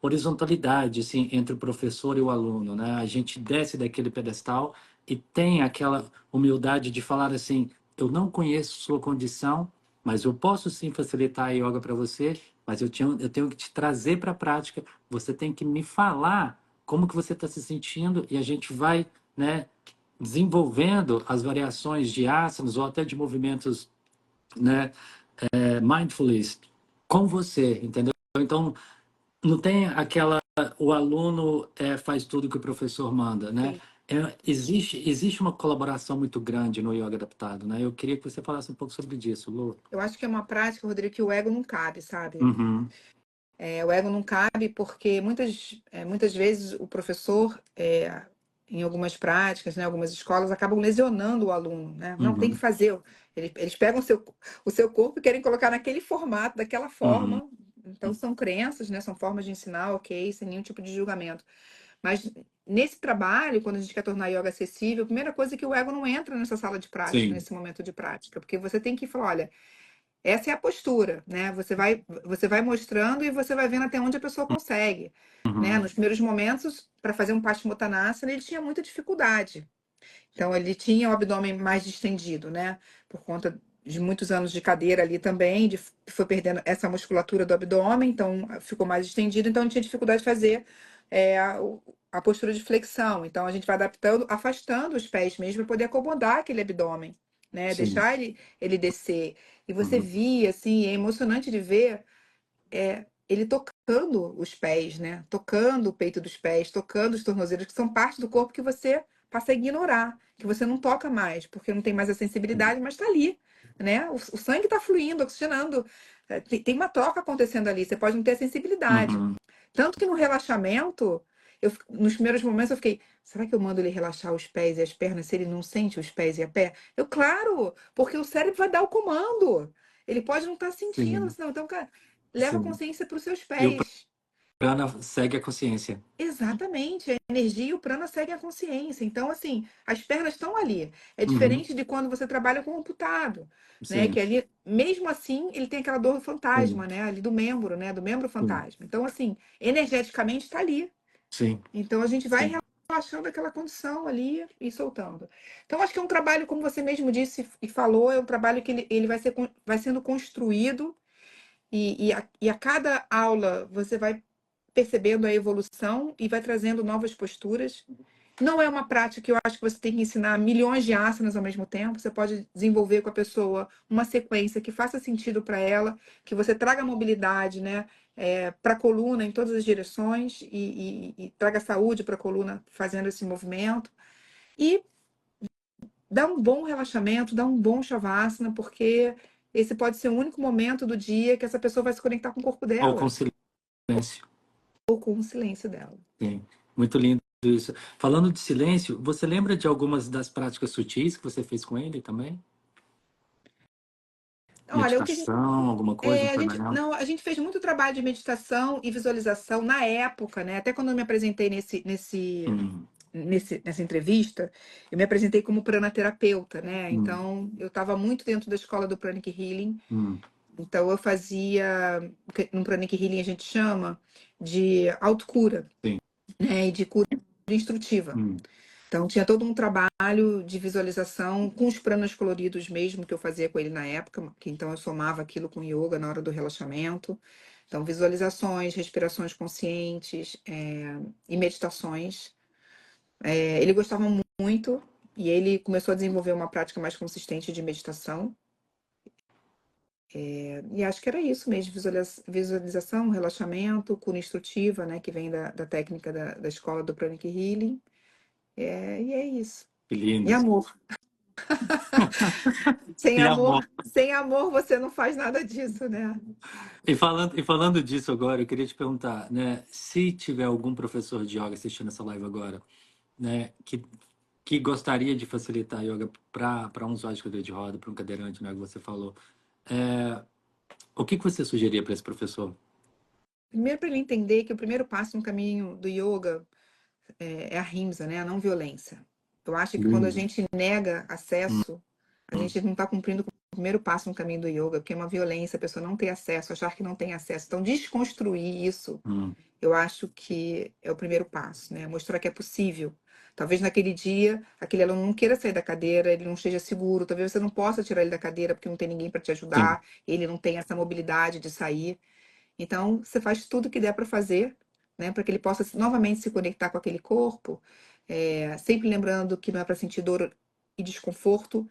S1: horizontalidade assim, entre o professor e o aluno, né? A gente desce daquele pedestal e tem aquela humildade de falar assim: eu não conheço sua condição, mas eu posso sim facilitar a yoga para você, mas eu tenho que te trazer para a prática, você tem que me falar como que você está se sentindo e a gente vai, né, desenvolvendo as variações de asanas ou até de movimentos, né, mindfulness com você, entendeu? Então, não tem o aluno faz tudo que o professor manda, né?
S2: Sim.
S1: Existe uma colaboração muito grande no yoga adaptado, né? Eu queria que você falasse um pouco sobre isso, Lu.
S2: Eu acho que é uma prática, Rodrigo, que o ego não cabe, sabe?
S1: Uhum,
S2: O ego não cabe porque muitas vezes o professor, em algumas práticas, né, algumas escolas, acabam lesionando o aluno, né? Não, tem que
S1: uhum,
S2: fazer. Eles pegam o seu corpo e querem colocar naquele formato, daquela
S1: uhum,
S2: forma. Então, são crenças, né? São formas de ensinar, ok, sem nenhum tipo de julgamento. Mas nesse trabalho, quando a gente quer tornar yoga acessível, a primeira coisa é que o ego não entra nessa sala de prática,
S1: Sim.
S2: nesse momento de prática, porque você tem que falar, olha, essa é a postura, né? Você vai mostrando e você vai vendo até onde a pessoa consegue, né?
S1: Uhum.
S2: Nos primeiros momentos, para fazer um Paschimottanasana, ele tinha muita dificuldade. Então, ele tinha o abdômen mais distendido, né? Por conta de muitos anos de cadeira ali também, foi perdendo essa musculatura do abdômen, então ficou mais distendido, então ele tinha dificuldade de fazer a postura de flexão. Então, a gente vai adaptando, afastando os pés mesmo para poder acomodar aquele abdômen, né?
S1: Sim.
S2: Deixar ele descer. E você
S1: Uhum.
S2: via, assim, é emocionante de ver ele tocando os pés, né? Tocando o peito dos pés, tocando os tornozelos, que são partes do corpo que você passa a ignorar, que você não toca mais, porque não tem mais a sensibilidade, mas está ali, né? O sangue está fluindo, oxigenando. Tem uma troca acontecendo ali, você pode não ter a sensibilidade.
S1: Uhum.
S2: Tanto que no relaxamento, nos primeiros momentos eu fiquei, será que eu mando ele relaxar os pés e as pernas se ele não sente os pés e a pé? Claro, porque o cérebro vai dar o comando. Ele pode não estar sentindo,
S1: Sim.
S2: senão, então, cara, leva a
S1: Sim.
S2: consciência para os seus
S1: E o
S2: pés.
S1: prana segue a consciência.
S2: Exatamente, a energia e o prana seguem a consciência. Então, assim, as pernas estão ali. É
S1: Uhum.
S2: diferente de quando você trabalha com o amputado, né?
S1: Sim.
S2: Que ali, mesmo assim, ele tem aquela dor do
S1: Sim.
S2: fantasma, né? Ali do membro, né? Do membro
S1: Sim.
S2: fantasma. Então, assim, energeticamente está ali.
S1: Sim.
S2: Então, a gente vai
S1: Sim.
S2: relaxando aquela condição ali e soltando. Então, acho que é um trabalho, como você mesmo disse e falou, é um trabalho que ele vai sendo construído e a cada aula você vai percebendo a evolução e vai trazendo novas posturas. Não é uma prática que eu acho que você tem que ensinar milhões de asanas ao mesmo tempo. Você pode desenvolver com a pessoa uma sequência que faça sentido para ela, que você traga mobilidade, né, para a coluna em todas as direções e traga saúde para a coluna fazendo esse movimento. E dá um bom relaxamento, dá um bom shavasana, porque esse pode ser o único momento do dia que essa pessoa vai se conectar com o corpo
S1: Ou com
S2: dela
S1: silêncio.
S2: ou com o silêncio dela.
S1: Sim. Muito lindo isso. Falando de silêncio, você lembra de algumas das práticas sutis que você fez com ele também?
S2: Olha, o que
S1: Meditação, alguma coisa, um pranayama?
S2: a gente fez muito trabalho de meditação e visualização na época, né? Até quando eu me apresentei
S1: Hum.
S2: nessa entrevista, eu me apresentei como pranaterapeuta, né?
S1: Hum.
S2: Então, eu estava muito dentro da escola do Pranic Healing.
S1: Hum.
S2: Então, eu fazia, o que no Pranic Healing a gente chama de autocura,
S1: Sim.
S2: né? E de cura instrutiva.
S1: Hum.
S2: Então, tinha todo um trabalho de visualização com os pranas coloridos mesmo, que eu fazia com ele na época, que então eu somava aquilo com yoga na hora do relaxamento. Então, visualizações, respirações conscientes, e meditações. Ele gostava muito e ele começou a desenvolver uma prática mais consistente de meditação. E acho que era isso mesmo, visualização, relaxamento, cura instrutiva, né, que vem da técnica da escola do Pranic Healing. E é isso.
S1: Que
S2: E
S1: lindo.
S2: amor.
S1: E amor.
S2: Sem amor você não faz nada disso, né?
S1: E falando disso agora, eu queria te perguntar, né, se tiver algum professor de yoga assistindo essa live agora, né, que gostaria de facilitar a yoga para um usuário de cadeira de roda, para um cadeirante, né, que você falou, o que você sugeria para esse professor?
S2: Primeiro, para ele entender que o primeiro passo no caminho do yoga é a ahimsa, né? A não violência. Eu acho que quando a
S1: Lindo.
S2: gente nega
S1: Hum.
S2: acesso, a gente não está cumprindo com o primeiro passo no caminho do yoga, porque é uma violência, a pessoa não ter acesso, achar que não tem acesso. Então, desconstruir isso,
S1: Hum.
S2: eu acho que é o primeiro passo, né? Mostrar que é possível. Talvez naquele dia, aquele aluno não queira sair da cadeira, ele não esteja seguro, talvez você não possa tirar ele da cadeira porque não tem ninguém para te
S1: Sim.
S2: ajudar, ele não tem essa mobilidade de sair. Então, você faz tudo que der para fazer, né, para que ele possa novamente se conectar com aquele corpo, sempre lembrando que não é para sentir dor e desconforto,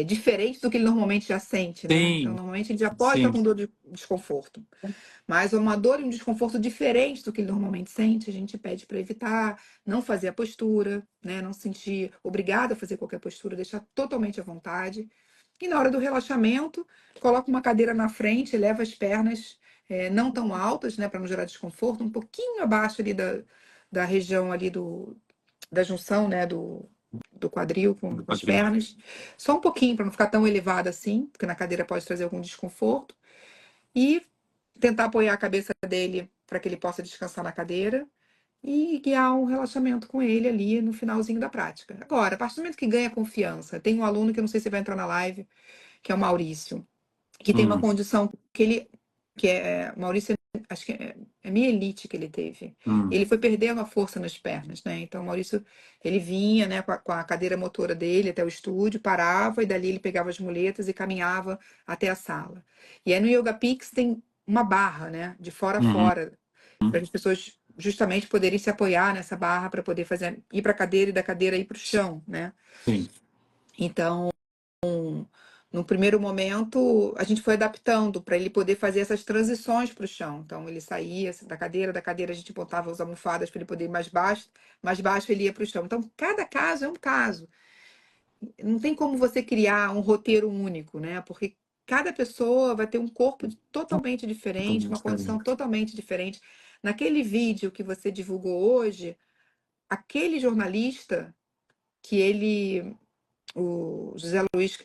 S2: diferente do que ele normalmente já sente, né? Então,
S1: Sim,
S2: normalmente ele já pode estar
S1: sim,
S2: com dor de desconforto, mas uma dor e um desconforto diferente do que ele normalmente sente, a gente pede para evitar, não fazer a postura, né? Não se sentir obrigado a fazer qualquer postura, deixar totalmente à vontade. E na hora do relaxamento, coloca uma cadeira na frente, eleva as pernas não tão altas, né, para não gerar desconforto, um pouquinho abaixo ali da região ali da junção, né, do quadril
S1: do
S2: com as
S1: quadril.
S2: pernas. Só um pouquinho, para não ficar tão elevado assim, porque na cadeira pode trazer algum desconforto. E tentar apoiar a cabeça dele para que ele possa descansar na cadeira. e guiar um relaxamento com ele ali no finalzinho da prática. Agora, a partir do momento que ganha confiança, tem um aluno que eu não sei se vai entrar na live, que é o Maurício, que tem uma
S1: Hum,
S2: condição que é, Maurício, acho que é mielite que ele teve.
S1: hum,
S2: Ele foi perdendo a força nas pernas, né? Então, o Maurício, ele vinha, né, com a cadeira motora dele até o estúdio, parava e dali ele pegava as muletas e caminhava até a sala. E aí no Yoga Pix tem uma barra, né, de fora a
S1: uhum,
S2: fora, para as pessoas justamente poderem se apoiar nessa barra para poder fazer ir para a cadeira e da cadeira ir para o chão, né?
S1: sim.
S2: Então, no primeiro momento, a gente foi adaptando para ele poder fazer essas transições para o chão. Então, ele saía da cadeira a gente botava as almofadas para ele poder ir mais baixo ele ia para o chão. Então, cada caso é um caso. Não tem como você criar um roteiro único, né? Porque cada pessoa vai ter um corpo totalmente diferente,
S1: Totalmente
S2: uma condição
S1: diferente.
S2: totalmente diferente. Naquele vídeo que você divulgou hoje, aquele jornalista que ele o José Luiz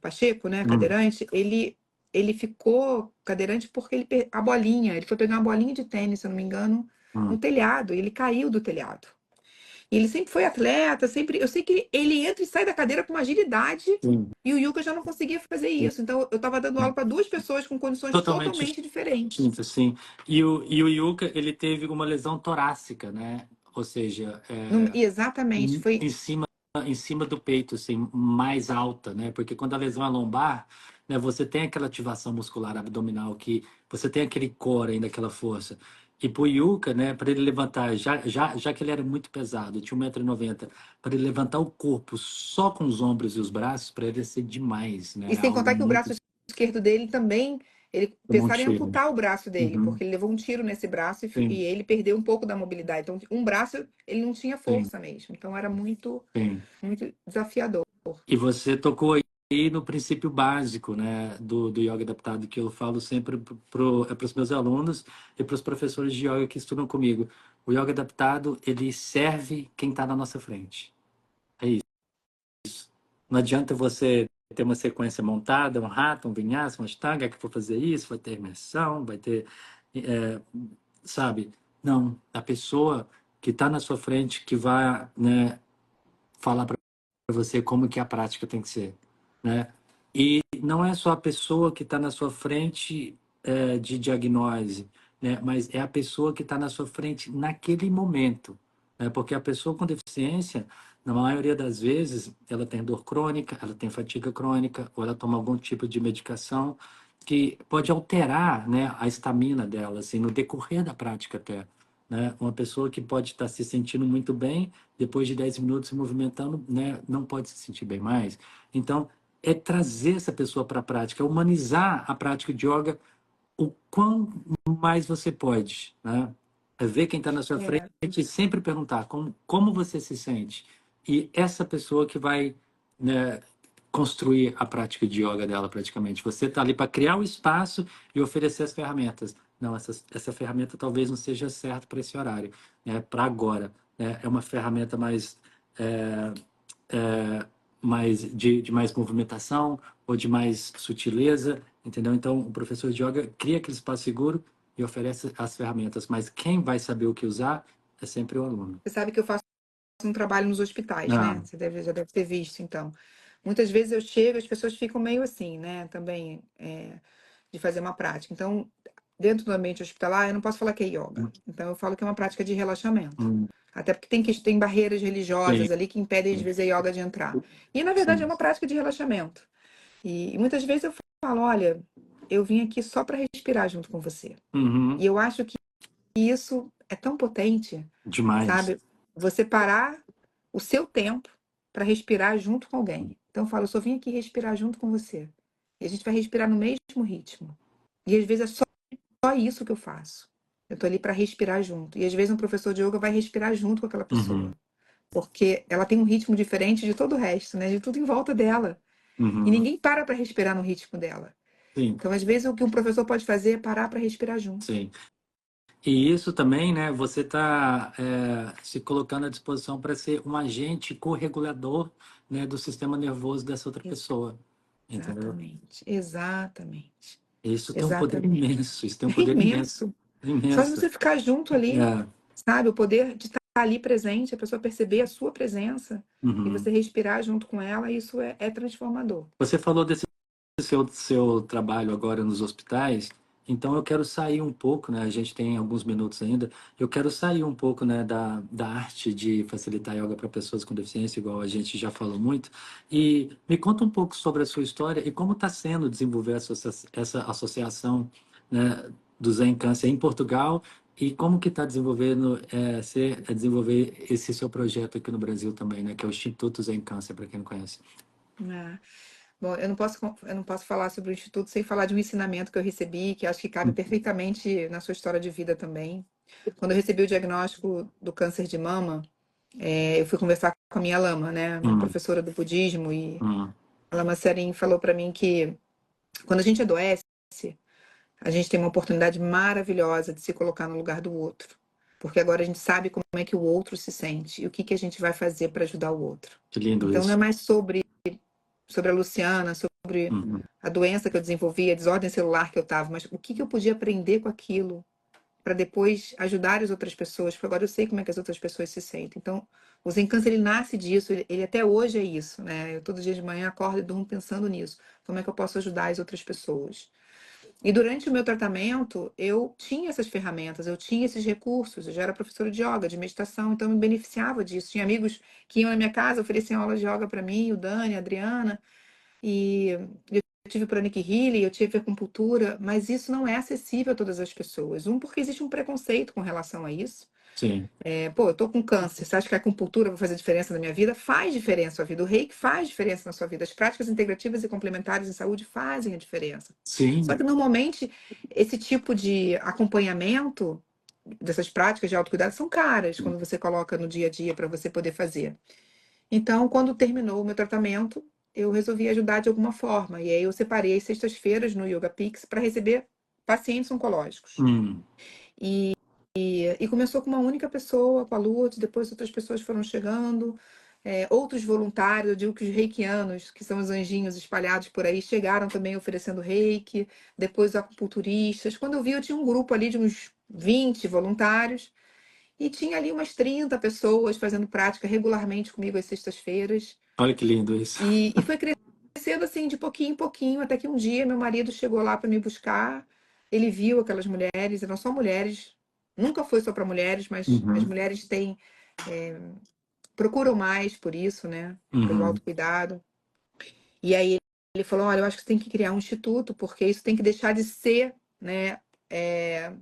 S2: Pacheco, né,
S1: Hum,
S2: cadeirante, ele ficou cadeirante porque a bolinha, ele foi pegar uma bolinha de tênis, se eu não me engano, no
S1: hum,
S2: telhado, e ele caiu do telhado. E ele sempre foi atleta, sempre, eu sei que ele entra e sai da cadeira com uma agilidade,
S1: sim.
S2: e o Yuka já não conseguia fazer isso. Então eu estava dando aula para duas pessoas com condições
S1: Totalmente
S2: totalmente diferentes.
S1: distinto, sim. E o Yuka, ele teve uma lesão torácica, né? Ou seja,
S2: Exatamente,
S1: em
S2: foi
S1: em cima, em cima do peito, assim, mais alta, né? Porque quando a lesão é lombar, né, você tem aquela ativação muscular abdominal, que você tem aquele core ainda, aquela força. E pro Yuka, né, para ele levantar, já que ele era muito pesado, tinha 1,90 m, para ele levantar o corpo só com os ombros e os braços, para ele ia ser demais,
S2: E
S1: né?
S2: sem
S1: Algo
S2: contar que o
S1: muito
S2: braço esquerdo dele também, ele
S1: como um
S2: pensaram em
S1: tiro.
S2: amputar o braço dele,
S1: Uhum.
S2: porque ele levou um tiro nesse braço e
S1: Sim,
S2: ele perdeu um pouco da mobilidade. Então, um braço ele não tinha
S1: sim,
S2: força mesmo. Então, era muito,
S1: sim.
S2: muito desafiador.
S1: E você tocou aí no princípio básico, né, do yoga adaptado, que eu falo sempre para os meus alunos e para os professores de yoga que estudam comigo. O yoga adaptado, ele serve quem está na nossa frente. É isso. Não adianta você ter uma sequência montada, um hatha, um vinyasa, uma ashtanga, que for fazer isso, vai ter imersão, vai ter, é, sabe? Não, a pessoa que está na sua frente, que vai, né, falar para você como que a prática tem que ser, né? E não é só a pessoa que está na sua frente de diagnose, né? Mas é a pessoa que está na sua frente naquele momento, né? Porque a pessoa com deficiência, na maioria das vezes, ela tem dor crônica, ela tem fadiga crônica, ou ela toma algum tipo de medicação que pode alterar, né, a estamina dela, assim, no decorrer da prática até, né? Uma pessoa que pode estar se sentindo muito bem, depois de 10 minutos se movimentando, né, não pode se sentir bem mais. Então, é trazer essa pessoa para a prática, é humanizar a prática de yoga o quão mais você pode, né? É ver quem está na sua frente
S2: É,
S1: e sempre perguntar como você se sente. E essa pessoa que vai, né, construir a prática de yoga dela praticamente. Você está ali para criar o espaço e oferecer as ferramentas. Não, essa ferramenta talvez não seja certa para esse horário, né? Para agora, né? É uma ferramenta é, mais de mais movimentação ou de mais sutileza, entendeu? Então, o professor de yoga cria aquele espaço seguro e oferece as ferramentas, mas quem vai saber o que usar é sempre o aluno.
S2: você sabe que eu faço um trabalho nos hospitais,
S1: Ah,
S2: né? Já deve ter visto, então. Muitas vezes eu chego, as pessoas ficam meio assim, né? Também de fazer uma prática. Então, dentro do ambiente hospitalar, eu não posso falar que é yoga. Então, eu falo que é uma prática de relaxamento.
S1: hum,
S2: Até porque tem barreiras
S1: sim,
S2: religiosas ali que impedem, às vezes, a yoga de entrar. E, na verdade, é
S1: sim.
S2: uma prática de relaxamento. E muitas vezes eu falo, olha, eu vim aqui só para respirar junto com você.
S1: Uhum,
S2: E eu acho que isso é tão potente,
S1: demais.
S2: sabe? Você parar o seu tempo para respirar junto com alguém. Então eu falo, eu só vim aqui respirar junto com você. E a gente vai respirar no mesmo ritmo. E às vezes é só isso que eu faço. Eu tô ali para respirar junto. E às vezes um professor de yoga vai respirar junto com aquela
S1: Uhum,
S2: pessoa. Porque ela tem um ritmo diferente de todo o resto, né? De tudo em volta dela. E
S1: uhum,
S2: ninguém para respirar no ritmo dela.
S1: sim,
S2: Então, às vezes, o que um professor pode fazer é parar para respirar junto.
S1: sim. E isso também, né, você está se colocando à disposição para ser um agente corregulador, né, do sistema nervoso dessa outra pessoa, entendeu?
S2: Exatamente, exatamente,
S1: Isso tem um poder
S2: exatamente.
S1: imenso, isso tem um
S2: É
S1: poder imenso,
S2: imenso. Só de
S1: imenso.
S2: você ficar junto ali,
S1: É.
S2: sabe? O poder de estar ali presente, a pessoa perceber a sua presença e
S1: Uhum.
S2: você respirar junto com ela, isso é transformador.
S1: Você falou desse seu trabalho agora nos hospitais, então eu quero sair um pouco, né? A gente tem alguns minutos ainda. Eu quero sair um pouco, né, da arte de facilitar yoga para pessoas com deficiência, igual a gente já falou muito. E me conta um pouco sobre a sua história e como está sendo desenvolver essa associação, né, do Zen Câncer em Portugal e como que está desenvolvendo, desenvolver esse seu projeto aqui no Brasil também, né? Que é o Instituto Zen Câncer, para quem não conhece.
S2: É. Bom, eu não posso falar sobre o Instituto sem falar de um ensinamento que eu recebi, que acho que cabe perfeitamente na sua história de vida também. Quando eu recebi o diagnóstico do câncer de mama, eu fui conversar com a minha lama, né, minha
S1: Hum,
S2: professora do budismo, e
S1: hum,
S2: a Lama Tsering falou para mim que quando a gente adoece, a gente tem uma oportunidade maravilhosa de se colocar no lugar do outro. Porque agora a gente sabe como é que o outro se sente e o que que a gente vai fazer para ajudar o outro.
S1: que lindo
S2: Então não é
S1: isso.
S2: mais sobre a Luciana, sobre
S1: Uhum.
S2: a doença que eu desenvolvi, a desordem celular que eu estava, mas o que que eu podia aprender com aquilo para depois ajudar as outras pessoas, porque agora eu sei como é que as outras pessoas se sentem. Então, o Zen Câncer, ele nasce disso, ele até hoje é isso, né? Eu todo dia de manhã acordo e durmo pensando nisso. Como é que eu posso ajudar as outras pessoas? E durante o meu tratamento, eu tinha essas ferramentas, eu tinha esses recursos, eu já era professora de yoga, de meditação, então eu me beneficiava disso. Tinha amigos que iam na minha casa, ofereciam aula de yoga para mim, o Dani, a Adriana, e eu tive pranic healing, eu tive acupuntura, mas isso não é acessível a todas as pessoas. Porque existe um preconceito com relação a isso.
S1: Sim,
S2: Pô, eu tô com câncer, você acha que a acupuntura vai fazer diferença na minha vida? Faz diferença na sua vida. O reiki faz diferença na sua vida. As práticas integrativas e complementares em saúde fazem a diferença. Só
S1: sim,
S2: que normalmente esse tipo de acompanhamento dessas práticas de autocuidado são caras quando você coloca no dia a dia para você poder fazer. Então, quando terminou o meu tratamento, eu resolvi ajudar de alguma forma. E aí eu separei as sextas-feiras no Yoga Pix para receber pacientes oncológicos.
S1: hum,
S2: E começou com uma única pessoa, com a Lourdes, depois outras pessoas foram chegando, outros voluntários, eu digo que os reikianos, que são os anjinhos espalhados por aí, chegaram também oferecendo reiki, depois os acupunturistas. Quando eu vi, eu tinha um grupo ali de uns 20 voluntários, e tinha ali umas 30 pessoas fazendo prática regularmente comigo às sextas-feiras.
S1: olha que lindo isso.
S2: E foi crescendo assim, de pouquinho em pouquinho, até que um dia meu marido chegou lá para me buscar. Ele viu aquelas mulheres, eram só mulheres, nunca foi só para mulheres, mas as
S1: Uhum,
S2: mulheres têm, procuram mais por isso, né? Pelo
S1: uhum,
S2: autocuidado. E aí ele falou: Olha, eu acho que você tem que criar um instituto, porque isso tem que deixar de ser, né? é,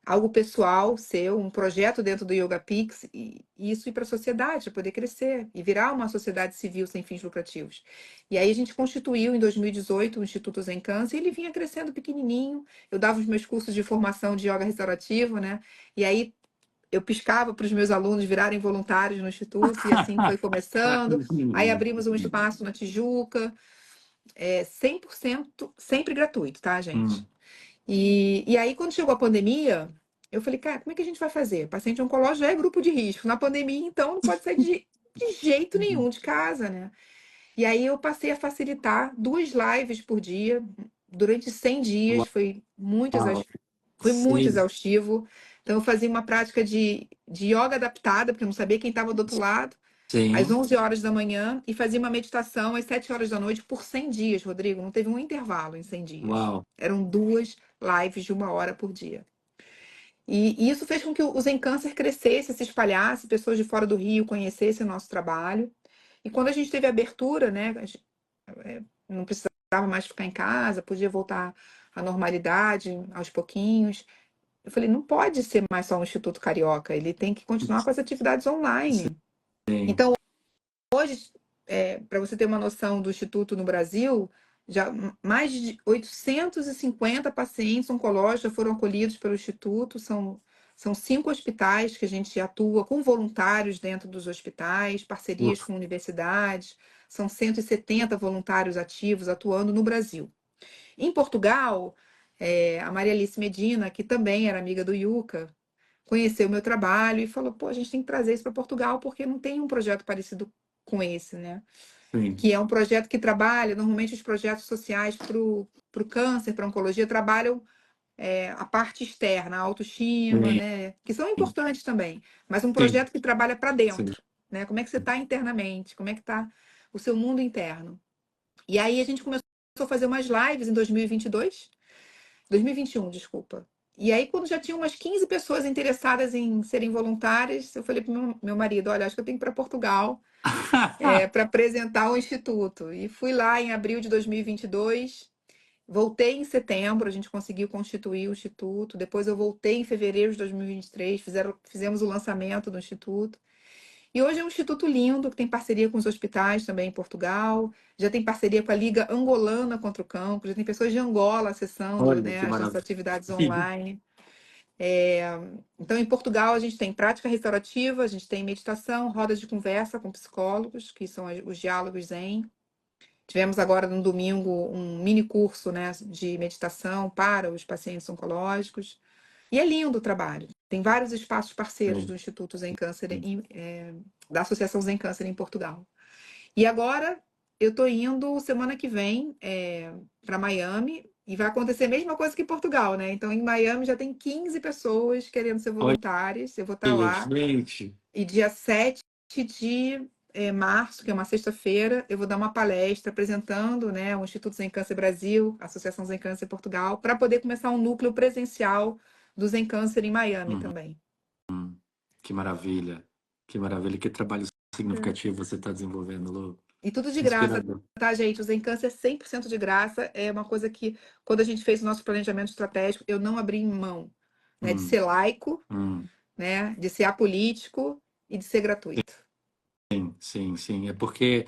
S2: algo pessoal seu, um projeto dentro do Yoga Pix, e isso ir para a sociedade, para poder crescer e virar uma sociedade civil sem fins lucrativos. E aí a gente constituiu em 2018 o Instituto Zen Câncer, e ele vinha crescendo pequenininho. Eu dava os meus cursos de formação de yoga restaurativo, né? E aí eu piscava para os meus alunos virarem voluntários no Instituto, e assim foi começando. Aí abrimos um espaço na Tijuca, 100% sempre gratuito, tá, gente?
S1: hum,
S2: E aí, quando chegou a pandemia, eu falei, cara, como é que a gente vai fazer? Paciente oncológico já é grupo de risco. Na pandemia, então, não pode sair de jeito nenhum de casa, né? E aí eu passei a facilitar 2 lives por dia, durante 100 dias,
S1: uau,
S2: foi muito
S1: sim,
S2: exaustivo. Então, eu fazia uma prática de yoga adaptada, porque eu não sabia quem estava do outro lado, às
S1: sim,
S2: 11 horas da manhã, e fazia uma meditação às 7 horas da noite por 100 dias, Rodrigo. Não teve um intervalo em 100 dias.
S1: uau,
S2: Eram 2 lives de 1 hora por dia. E isso fez com que o Zen Câncer crescesse, se espalhasse, pessoas de fora do Rio conhecessem o nosso trabalho. E quando a gente teve abertura, né, não precisava mais ficar em casa, podia voltar à normalidade aos pouquinhos. Eu falei, não pode ser mais só um Instituto Carioca, ele tem que continuar com as atividades online.
S1: sim,
S2: Então, hoje, para você ter uma noção do Instituto no Brasil, já mais de 850 pacientes oncológicos já foram acolhidos pelo Instituto. São 5 hospitais que a gente atua com voluntários dentro dos hospitais, parcerias
S1: ufa,
S2: com universidades. São 170 voluntários ativos atuando no Brasil. Em Portugal, a Maria Alice Medina, que também era amiga do Yuka, conheceu o meu trabalho e falou: pô, a gente tem que trazer isso para Portugal porque não tem um projeto parecido com esse, né?
S1: sim,
S2: Que é um projeto que trabalha, normalmente os projetos sociais para o câncer, para a oncologia, trabalham a parte externa, a autoestima,
S1: Sim,
S2: né? Que são importantes também, mas um
S1: sim,
S2: projeto que trabalha para
S1: sim.
S2: dentro, né? Como é que você está internamente? Como é que está o seu mundo interno? E aí a gente começou a fazer umas lives em 2022, 2021, desculpa. E aí, quando já tinha umas 15 pessoas interessadas em serem voluntárias, eu falei para o meu marido: olha, acho que eu tenho que ir para Portugal para apresentar o Instituto. E fui lá em abril de 2022, voltei em setembro, a gente conseguiu constituir o Instituto. Depois eu voltei em fevereiro de 2023, fizemos o lançamento do Instituto. E hoje é um instituto lindo, que tem parceria com os hospitais também em Portugal, já tem parceria com a Liga Angolana contra o Cancro, já tem pessoas de Angola acessando,
S1: Olha
S2: né,
S1: que
S2: as
S1: maravilha.
S2: atividades online. É, Então, em Portugal, a gente tem prática restaurativa, a gente tem meditação, rodas de conversa com psicólogos, que são os diálogos Zen. Tivemos agora no domingo um mini curso, né, de meditação para os pacientes oncológicos. E é lindo o trabalho. Tem vários espaços parceiros do
S1: Sim.
S2: Instituto Zen Câncer, da Associação Zen Câncer em Portugal. E agora eu estou indo semana que vem para Miami e vai acontecer a mesma coisa que em Portugal, né? Então, em Miami já tem 15 pessoas querendo ser voluntárias. Eu vou estar
S1: Olha,
S2: lá.
S1: gente.
S2: E dia 7 de março, que é uma sexta-feira, eu vou dar uma palestra apresentando, né, o Instituto Zen Câncer Brasil, a Associação Zen Câncer Portugal, para poder começar um núcleo presencial do Zen Câncer em Miami
S1: Uhum.
S2: também.
S1: Que maravilha. Que maravilha. Que trabalho
S2: É.
S1: significativo você está desenvolvendo, Lu.
S2: E tudo de graça,
S1: Inspirador.
S2: tá, gente? O Zen Câncer é 100% de graça. É uma coisa que, quando a gente fez o nosso planejamento estratégico, eu não abri mão, né, de
S1: Hum,
S2: ser laico,
S1: hum.
S2: né, de ser apolítico e de ser gratuito.
S1: Sim, sim, sim. É porque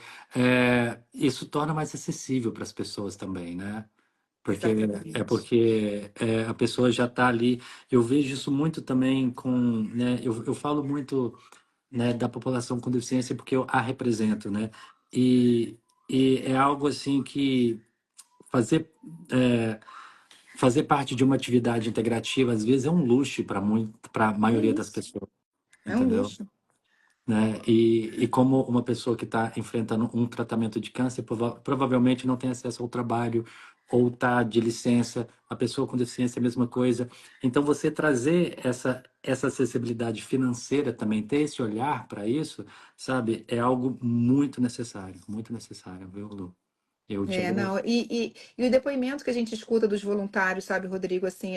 S1: isso torna mais acessível para as pessoas também, né? Porque
S2: Exatamente.
S1: a pessoa já está ali. Eu vejo isso muito também com, né? Eu falo muito, né, da população com deficiência porque eu a represento, né? E, e é algo assim que fazer é, fazer parte de uma atividade integrativa às vezes é um luxo para a
S2: É
S1: maioria das
S2: isso.
S1: pessoas,
S2: É um
S1: entendeu?
S2: luxo.
S1: Né? E como uma pessoa que está enfrentando um tratamento de câncer provavelmente não tem acesso ao trabalho ou está de licença, a pessoa com deficiência é a mesma coisa. Então, você trazer essa acessibilidade financeira também, ter esse olhar para isso, sabe, é algo muito necessário, viu, Lu? Eu te
S2: Não,
S1: agradeço.
S2: e o depoimento que a gente escuta dos voluntários, sabe, Rodrigo, assim,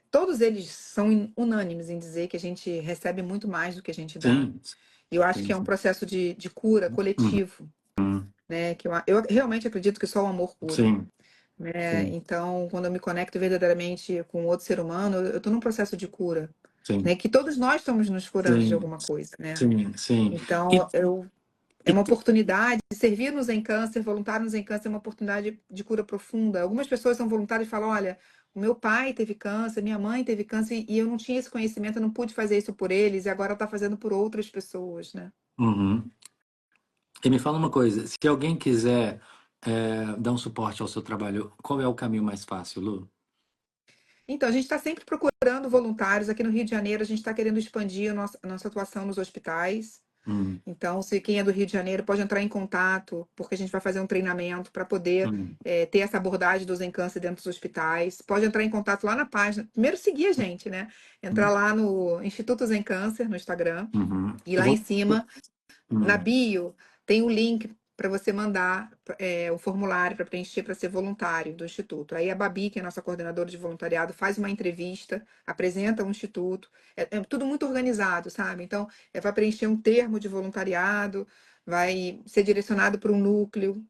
S2: todos eles são unânimes em dizer que a gente recebe muito mais do que a gente dá.
S1: Sim,
S2: E eu acho
S1: sim,
S2: que é um
S1: sim.
S2: processo de cura
S1: Uhum,
S2: coletivo, né, que eu realmente acredito que só o amor cura,
S1: sim,
S2: né?
S1: sim,
S2: Então, quando eu me conecto verdadeiramente com outro ser humano, eu estou num processo de cura,
S1: sim,
S2: né, que todos nós estamos nos curando de
S1: sim,
S2: alguma coisa, né?
S1: sim, sim. E,
S2: Então, é
S1: e
S2: uma oportunidade, servir-nos em câncer, voluntários em câncer é uma oportunidade de cura profunda. Algumas pessoas são voluntárias e falam: olha, o meu pai teve câncer, minha mãe teve câncer e eu não tinha esse conhecimento, eu não pude fazer isso por eles e agora está fazendo por outras pessoas, né?
S1: uhum. E me fala uma coisa, se alguém quiser dar um suporte ao seu trabalho, qual é o caminho mais fácil, Lu?
S2: Então, a gente está sempre procurando voluntários. Aqui no Rio de Janeiro, a gente está querendo expandir a nossa atuação nos hospitais.
S1: Hum,
S2: Então, se quem é do Rio de Janeiro pode entrar em contato, porque a gente vai fazer um treinamento para poder
S1: hum,
S2: ter essa abordagem dos câncer dentro dos hospitais. Pode entrar em contato lá na página. Primeiro, seguir a gente, né? Entrar
S1: hum,
S2: lá no Instituto Zen Câncer, no Instagram.
S1: uhum.
S2: E
S1: Eu
S2: lá em
S1: vou.
S2: cima, na
S1: Hum,
S2: bio, tem o link para você mandar o formulário para preencher para ser voluntário do Instituto. Aí a Babi, que é a nossa coordenadora de voluntariado, faz uma entrevista, apresenta o Instituto. É tudo muito organizado, sabe? Então, vai preencher um termo de voluntariado, vai ser direcionado para um núcleo.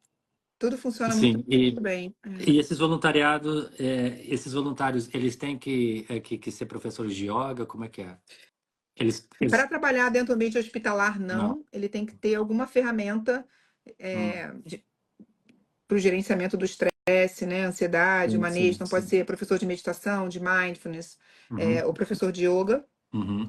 S2: Tudo funciona muito,
S1: sim,
S2: muito bem.
S1: e esses voluntariados, esses voluntários, eles têm que ser professores de yoga, como é que é?
S2: Para
S1: Eles
S2: trabalhar dentro do ambiente hospitalar,
S1: não.
S2: não. Ele tem que ter alguma ferramenta
S1: Hum,
S2: para o gerenciamento do estresse, né? Ansiedade, o
S1: sim,
S2: manejo.
S1: sim,
S2: Então, pode
S1: sim.
S2: ser professor de meditação, de mindfulness,
S1: Uhum,
S2: ou professor de yoga,
S1: uhum,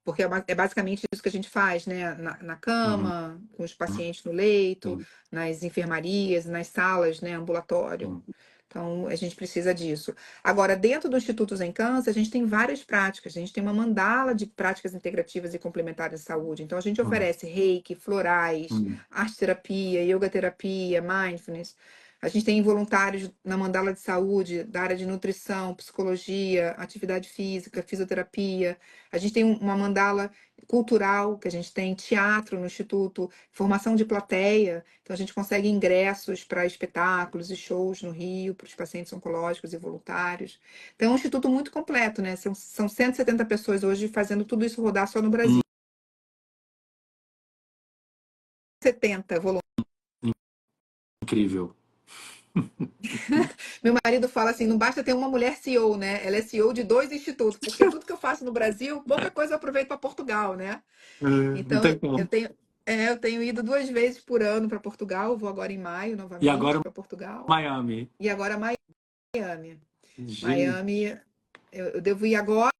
S2: porque é basicamente isso que a gente faz, né? Na
S1: uhum,
S2: cama, com os
S1: uhum,
S2: pacientes no leito,
S1: sim,
S2: nas enfermarias, nas salas, né? Ambulatório.
S1: sim,
S2: Então, a gente precisa disso. Agora, dentro do Instituto Zen Câncer, a gente tem várias práticas. A gente tem uma mandala de práticas integrativas e complementares de saúde. Então, a gente
S1: uhum,
S2: oferece reiki, florais,
S1: uhum,
S2: arte terapia, yoga terapia, mindfulness. A gente tem voluntários na mandala de saúde, da área de nutrição, psicologia, atividade física, fisioterapia. A gente tem uma mandala cultural, que a gente tem teatro no Instituto, formação de plateia. Então, a gente consegue ingressos para espetáculos e shows no Rio, para os pacientes oncológicos e voluntários. Então, é um instituto muito completo, né? São 170 pessoas hoje fazendo tudo isso rodar só no Brasil. 70 voluntários.
S1: Incrível.
S2: Meu marido fala assim, não basta ter uma mulher CEO, né? Ela é CEO de 2 institutos, porque tudo que eu faço no Brasil, pouca coisa eu aproveito para Portugal, né?
S1: Não
S2: Então,
S1: tem
S2: eu
S1: como.
S2: tenho, eu tenho ido 2 vezes por ano para Portugal, vou agora em maio
S1: E
S2: novamente
S1: agora
S2: para Portugal,
S1: Miami.
S2: e agora Miami.
S1: Gente,
S2: Miami, eu devo ir agora,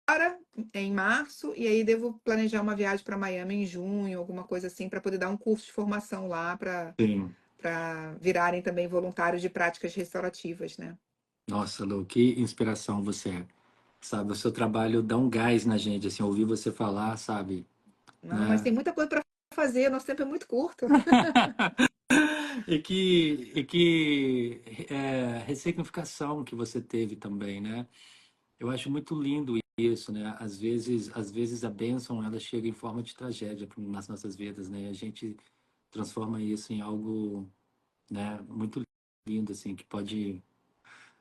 S2: em março, e aí devo planejar uma viagem para Miami em junho, alguma coisa assim, para poder dar um curso de formação lá,
S1: sim.
S2: para virarem também voluntários de práticas restaurativas, né?
S1: Nossa, Lu, que inspiração você é. Sabe, o seu trabalho dá um gás na gente, assim, ouvir você falar, sabe,
S2: Não, mas
S1: né?
S2: tem muita coisa para fazer, nosso tempo é muito curto.
S1: E que ressignificação que você teve também, né? Eu acho muito lindo isso, né? Às vezes a bênção ela chega em forma de tragédia nas nossas vidas, né? E a gente transforma isso em algo, né, muito lindo, assim, que pode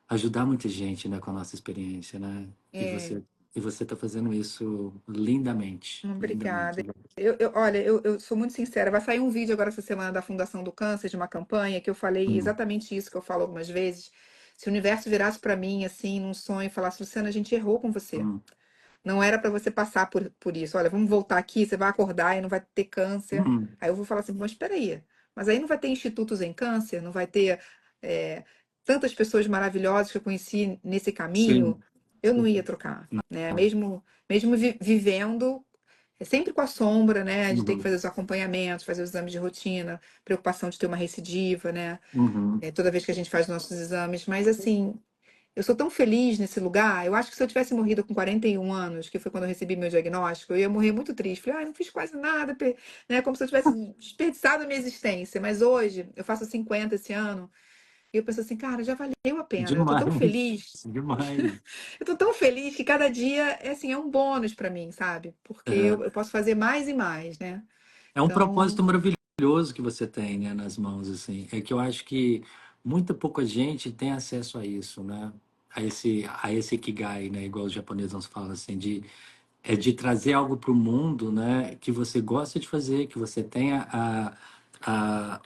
S1: ajudar muita gente, né, com a nossa experiência, né? E
S2: É,
S1: você está fazendo isso lindamente,
S2: obrigada.
S1: lindamente.
S2: Olha, eu sou muito sincera. Vai sair um vídeo agora essa semana da Fundação do Câncer, de uma campanha, que eu falei
S1: Hum,
S2: exatamente isso que eu falo algumas vezes. Se o universo virasse para mim, assim, num sonho, e falasse, Luciana, a gente errou com você.
S1: hum,
S2: Não era para você passar por isso. Olha, vamos voltar aqui, você vai acordar e não vai ter câncer.
S1: hum,
S2: Aí eu vou falar assim, mas espera aí. Mas aí não vai ter institutos em câncer, não vai ter é, tantas pessoas maravilhosas que eu conheci nesse caminho.
S1: sim,
S2: Eu não
S1: sim.
S2: ia trocar, né?
S1: Não.
S2: Mesmo vivendo, é sempre com a sombra, né? De ter que
S1: Uhum,
S2: fazer os acompanhamentos, fazer os exames de rotina, preocupação de ter uma recidiva, né?
S1: uhum,
S2: Toda vez que a gente faz nossos exames. Mas assim, eu sou tão feliz nesse lugar. Eu acho que se eu tivesse morrido com 41 anos, que foi quando eu recebi meu diagnóstico, eu ia morrer muito triste. Falei, não fiz quase nada, né? Como se eu tivesse desperdiçado a minha existência. Mas hoje, eu faço 50 esse ano, e eu penso assim, cara, já valeu a pena. Eu tô tão
S1: demais,
S2: feliz.
S1: demais.
S2: Eu tô tão feliz que cada dia é assim, é um bônus para mim, sabe? Porque eu
S1: É,
S2: posso fazer mais e mais, né?
S1: é um
S2: Então,
S1: propósito maravilhoso que você tem, né, nas mãos, assim. É que eu acho que muita pouca gente tem acesso a isso, né? A esse Ikigai, né? Igual os japoneses falam, assim, de trazer algo para o mundo, né, que você gosta de fazer, que você tenha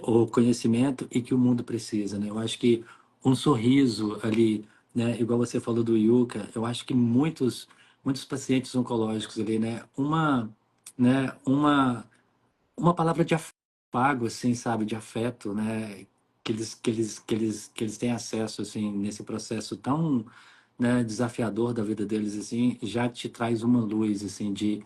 S1: o conhecimento e que o mundo precisa, né? Eu acho que um sorriso ali, né, igual você falou do Yuka, eu acho que muitos pacientes oncológicos ali, né, uma palavra de afago, assim, sabe, de afeto, né, que eles têm acesso, assim, nesse processo tão, né, desafiador da vida deles, assim, já te traz uma luz, assim, de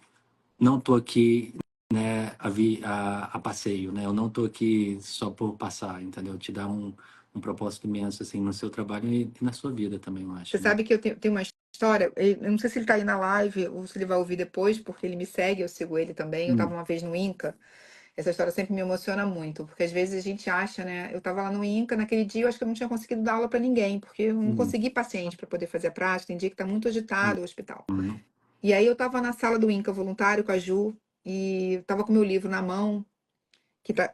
S1: não tô aqui, né, a passeio, né, eu não tô aqui só por passar, entendeu? Te dá um propósito imenso, assim, no seu trabalho e na sua vida também, eu
S2: você
S1: acho, né?
S2: sabe que eu tenho uma história, eu não sei se ele tá aí na live ou se ele vai ouvir depois, porque ele me segue, eu sigo ele também. Eu tava
S1: Hum,
S2: uma vez no Inca. Essa história sempre me emociona muito, porque às vezes a gente acha, né? Eu tava lá no Inca, naquele dia eu acho que eu não tinha conseguido dar aula para ninguém, porque eu não
S1: hum,
S2: consegui paciente para poder fazer a prática, tem dia que tá muito agitado o hospital.
S1: hum.
S2: E aí eu tava na sala do Inca voluntário com a Ju, e eu tava com meu livro na mão,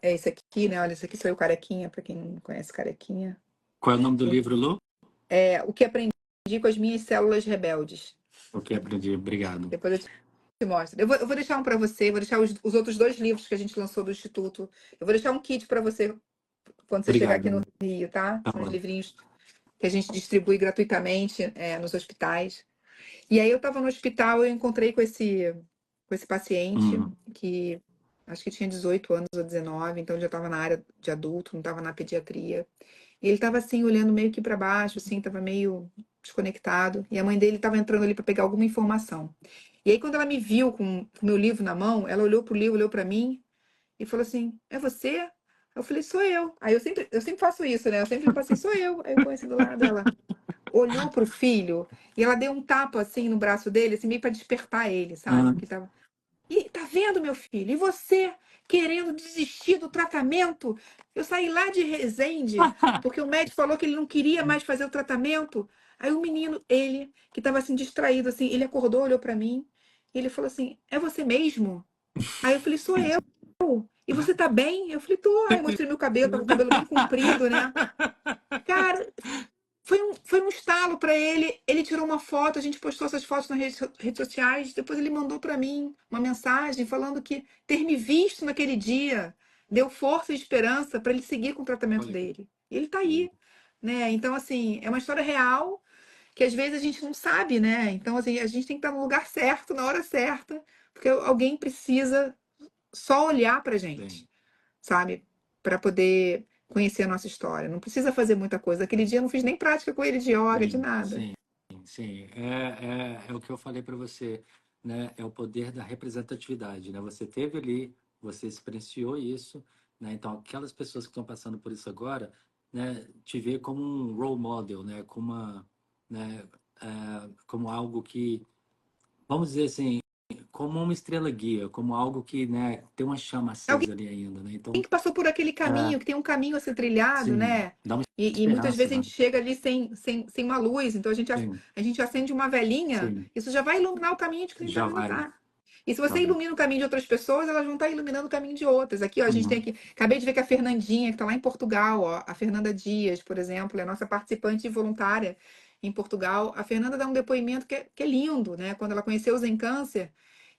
S2: é esse aqui, né? Olha, esse aqui sou eu, Carequinha, para quem não conhece Carequinha.
S1: Qual é o nome do livro, Lu?
S2: O que aprendi com as minhas células rebeldes.
S1: O que aprendi, obrigado.
S2: Depois eu te mostro. Eu vou deixar um para você, vou deixar os outros 2 livros que a gente lançou do Instituto. Eu vou deixar um kit para você quando você chegar aqui
S1: Obrigado,
S2: no
S1: Lu.
S2: Rio, tá?
S1: Tá
S2: São os
S1: bom.
S2: livrinhos que a gente distribui gratuitamente, nos hospitais. E aí eu estava no hospital, eu encontrei com esse paciente
S1: Hum.
S2: que acho que tinha 18 anos ou 19, então já estava na área de adulto, não estava na pediatria. E ele estava assim, olhando meio que para baixo, assim, estava meio desconectado. E a mãe dele estava entrando ali para pegar alguma informação. E aí, quando ela me viu com o meu livro na mão, ela olhou pro livro, olhou para mim e falou assim: É você? Eu falei: Sou eu. Aí eu sempre faço isso, né? Eu sempre limpo assim: Sou eu. Aí eu conheci do lado dela. Olhou pro filho e ela deu um tapa assim no braço dele, assim, meio para despertar ele, sabe?
S1: Ah,
S2: Porque tava. E tá vendo, meu filho? E você? querendo desistir do tratamento. Eu saí lá de Resende, porque o médico falou que ele não queria mais fazer o tratamento. Aí o menino, ele, que estava assim distraído, assim, ele acordou, olhou para mim, e ele falou assim: é você mesmo? Aí eu falei: sou eu. E você tá bem? Eu falei: tô. Aí eu mostrei meu cabelo, tava com o cabelo bem comprido, né? Cara, foi um estalo para ele. Ele tirou uma foto, a gente postou essas fotos nas redes sociais. Depois ele mandou para mim uma mensagem falando que ter me visto naquele dia deu força e esperança para ele seguir com o tratamento
S1: Olha que
S2: dele. E ele tá aí, né? Então, assim, é uma história real que às vezes a gente não sabe, né? Então, assim, a gente tem que estar no lugar certo, na hora certa, porque alguém precisa só olhar pra gente,
S1: bem.
S2: sabe? Para poder conhecer a nossa história. Não precisa fazer muita coisa. Aquele dia eu não fiz nem prática com ele de yoga, de
S1: Sim,
S2: nada.
S1: sim, sim. É o que eu falei para você, né? É o poder da representatividade, né? Você teve ali, você experienciou isso, né? Então, aquelas pessoas que estão passando por isso agora, né? Te vê como um role model, né? Como né? Como algo que, vamos dizer assim, como uma estrela guia, como algo que, né? Tem uma chama
S2: Alguém
S1: acesa ali ainda, né? Então,
S2: que passou por aquele
S1: é,
S2: caminho, que tem um caminho a ser trilhado,
S1: sim,
S2: né?
S1: dá uma
S2: E muitas
S1: esperança,
S2: vezes a
S1: né?
S2: gente chega ali sem uma luz, então
S1: Sim,
S2: a gente acende uma velinha,
S1: sim,
S2: isso já vai iluminar o caminho de quem está
S1: já
S2: vindo
S1: vai,
S2: atrás. E se
S1: já
S2: você
S1: vai.
S2: ilumina o caminho de outras pessoas, elas vão estar iluminando o caminho de outras. Aqui, ó, a gente tem
S1: Uhum,
S2: aqui. Acabei de ver que a Fernandinha, que está lá em Portugal, ó, a Fernanda Dias, por exemplo, é a nossa participante voluntária em Portugal. A Fernanda dá um depoimento que é lindo, né? Quando ela conheceu o Zen Câncer,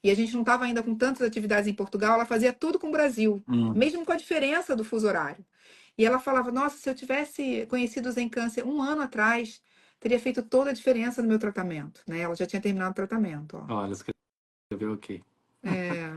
S2: e a gente não estava ainda com tantas atividades em Portugal, ela fazia tudo com o Brasil,
S1: uhum.
S2: mesmo com a diferença do fuso horário. E ela falava: Nossa, se eu tivesse conhecido o Zen Câncer um ano atrás, teria feito toda a diferença no meu tratamento, né? Ela já tinha terminado o tratamento, ó.
S1: Olha, escreveu aqui.
S2: É,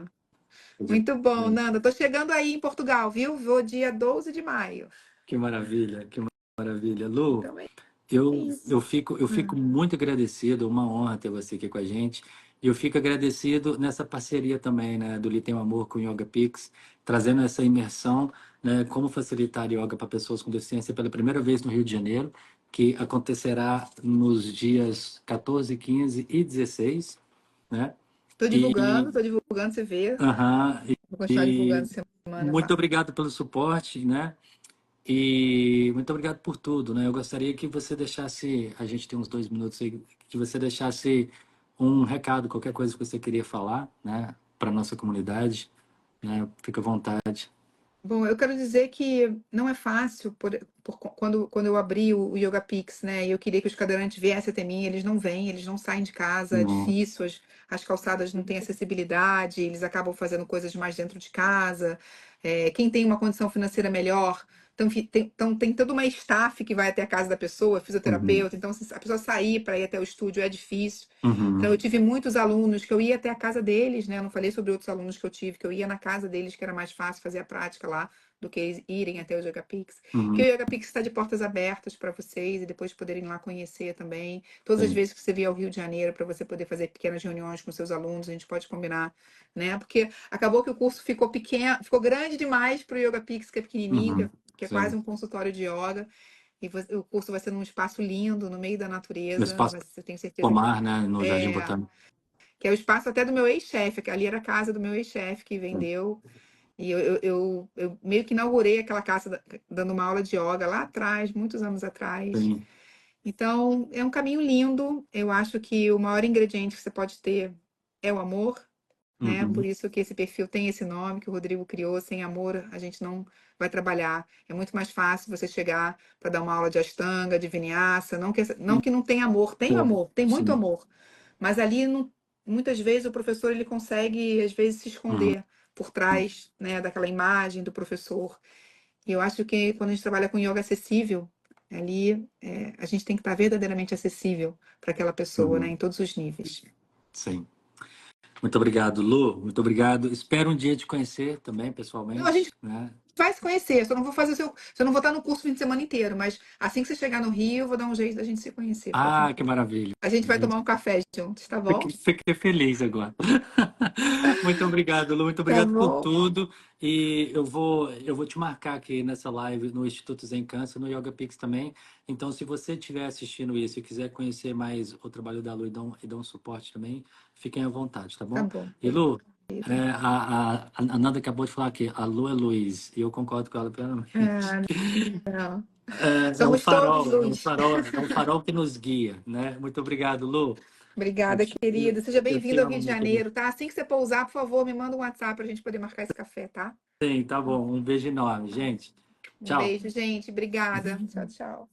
S2: muito bom, Nanda. Tô chegando aí em Portugal, viu? Vou dia 12 de maio.
S1: Que maravilha, que maravilha. Lu,
S2: Então é
S1: eu,
S2: isso.
S1: eu fico
S2: Ah,
S1: muito agradecido, uma honra ter você aqui com a gente. E eu fico agradecido nessa parceria também, né, do Lhe Tem um Amor com o Yoga Pix, trazendo essa imersão, né, como facilitar yoga para pessoas com deficiência pela primeira vez no Rio de Janeiro, que acontecerá nos dias 14, 15 e 16, né? E,
S2: tô divulgando, você vê.
S1: aham,
S2: Vou continuar
S1: e
S2: divulgando semana,
S1: muito
S2: tá?
S1: obrigado pelo suporte, né? E muito obrigado por tudo, né? Eu gostaria que você deixasse, a gente tem uns 2 minutos aí, que você deixasse um recado, qualquer coisa que você queria falar, né, para nossa comunidade, né? Fica à vontade.
S2: Bom, eu quero dizer que não é fácil quando eu abri o Yoga Pix, né? E eu queria que os cadeirantes viessem até mim, eles não vêm, eles não saem de casa, é
S1: Não.
S2: difícil, as calçadas não têm acessibilidade, eles acabam fazendo coisas mais dentro de casa. Quem tem uma condição financeira melhor, tem toda uma staff que vai até a casa da pessoa,
S1: Uhum.
S2: fisioterapeuta, então se a pessoa sair para ir até o estúdio é difícil. Então,
S1: Uhum.
S2: eu tive muitos alunos que eu ia até a casa deles, né? Eu não falei sobre outros alunos que eu tive, que eu ia na casa deles, que era mais fácil fazer a prática lá do que eles irem até o Yoga Pix. Que
S1: Uhum.
S2: o Yoga Pix está de portas abertas para vocês e depois poderem ir lá conhecer também. Todas as
S1: Sim.
S2: vezes que você vier ao Rio de Janeiro, para você poder fazer pequenas reuniões com seus alunos, a gente pode combinar, né? Porque acabou que o curso ficou pequeno, ficou grande demais para o Yoga Pix, que é pequenininho,
S1: Uhum.
S2: que é quase
S1: Sim.
S2: um consultório de yoga. E o curso vai ser num espaço lindo, no meio da
S1: No
S2: natureza.
S1: espaço
S2: Eu tenho certeza que
S1: Pomar, né, no Jardim
S2: é,
S1: Botânico.
S2: que é o espaço até do meu ex-chefe, que ali era a casa do meu ex-chefe que vendeu. E eu meio que inaugurei aquela casa dando uma aula de yoga lá atrás, muitos anos atrás.
S1: Sim.
S2: Então, é um caminho lindo. Eu acho que o maior ingrediente que você pode ter é o amor, né? Por
S1: Uhum.
S2: isso que esse perfil tem esse nome que o Rodrigo criou. Sem amor, a gente não vai trabalhar. É muito mais fácil você chegar para dar uma aula de Ashtanga, de Vinyasa. Não que não tenha amor, tem muito
S1: Sim.
S2: amor. Mas ali, muitas vezes, o professor ele consegue, às vezes, se
S1: Uhum.
S2: esconder por trás, né, daquela imagem do professor. E eu acho que quando a gente trabalha com yoga acessível, ali a gente tem que estar verdadeiramente acessível para aquela pessoa, né,
S1: Uhum.
S2: em todos os níveis.
S1: Sim. Muito obrigado, Lu. Muito obrigado. Espero um dia te conhecer também,
S2: Não, a
S1: pessoalmente,
S2: gente
S1: né?
S2: vai se conhecer, só não vou fazer só não vou estar no curso o fim de semana inteiro, mas assim que você chegar no Rio, eu vou dar um jeito da gente se conhecer, fica
S1: Ah, que
S2: tranquilo.
S1: maravilha.
S2: A gente vai tomar um café juntos, tá bom?
S1: Fiquei feliz agora. Muito obrigado, Lu. Muito
S2: Tá
S1: obrigado por
S2: bom.
S1: tudo. E eu vou te marcar aqui nessa live no Instituto Zen Câncer, no Yoga Pix também. Então, se você estiver assistindo isso e quiser conhecer mais o trabalho da Lu e dar um suporte também, fiquem à vontade, tá
S2: Tá
S1: bom?
S2: bom,
S1: E Lu,
S2: beleza.
S1: A Nanda acabou de falar aqui, a Lu é Luiz, e eu concordo com ela plenamente.
S2: Ah, não.
S1: É o
S2: Somos todos
S1: farol,
S2: luz.
S1: é o farol que nos guia, né? Muito obrigado, Lu.
S2: Obrigada, querida. Seja
S1: Eu te
S2: bem-vindo ao Rio
S1: amo
S2: de
S1: muito.
S2: Janeiro, tá? Assim que você pousar, por favor, me manda um WhatsApp para a gente poder marcar esse café, tá?
S1: Sim, tá bom. Um beijo enorme, gente.
S2: Um
S1: Tchau.
S2: beijo, gente. Obrigada. Tchau, tchau.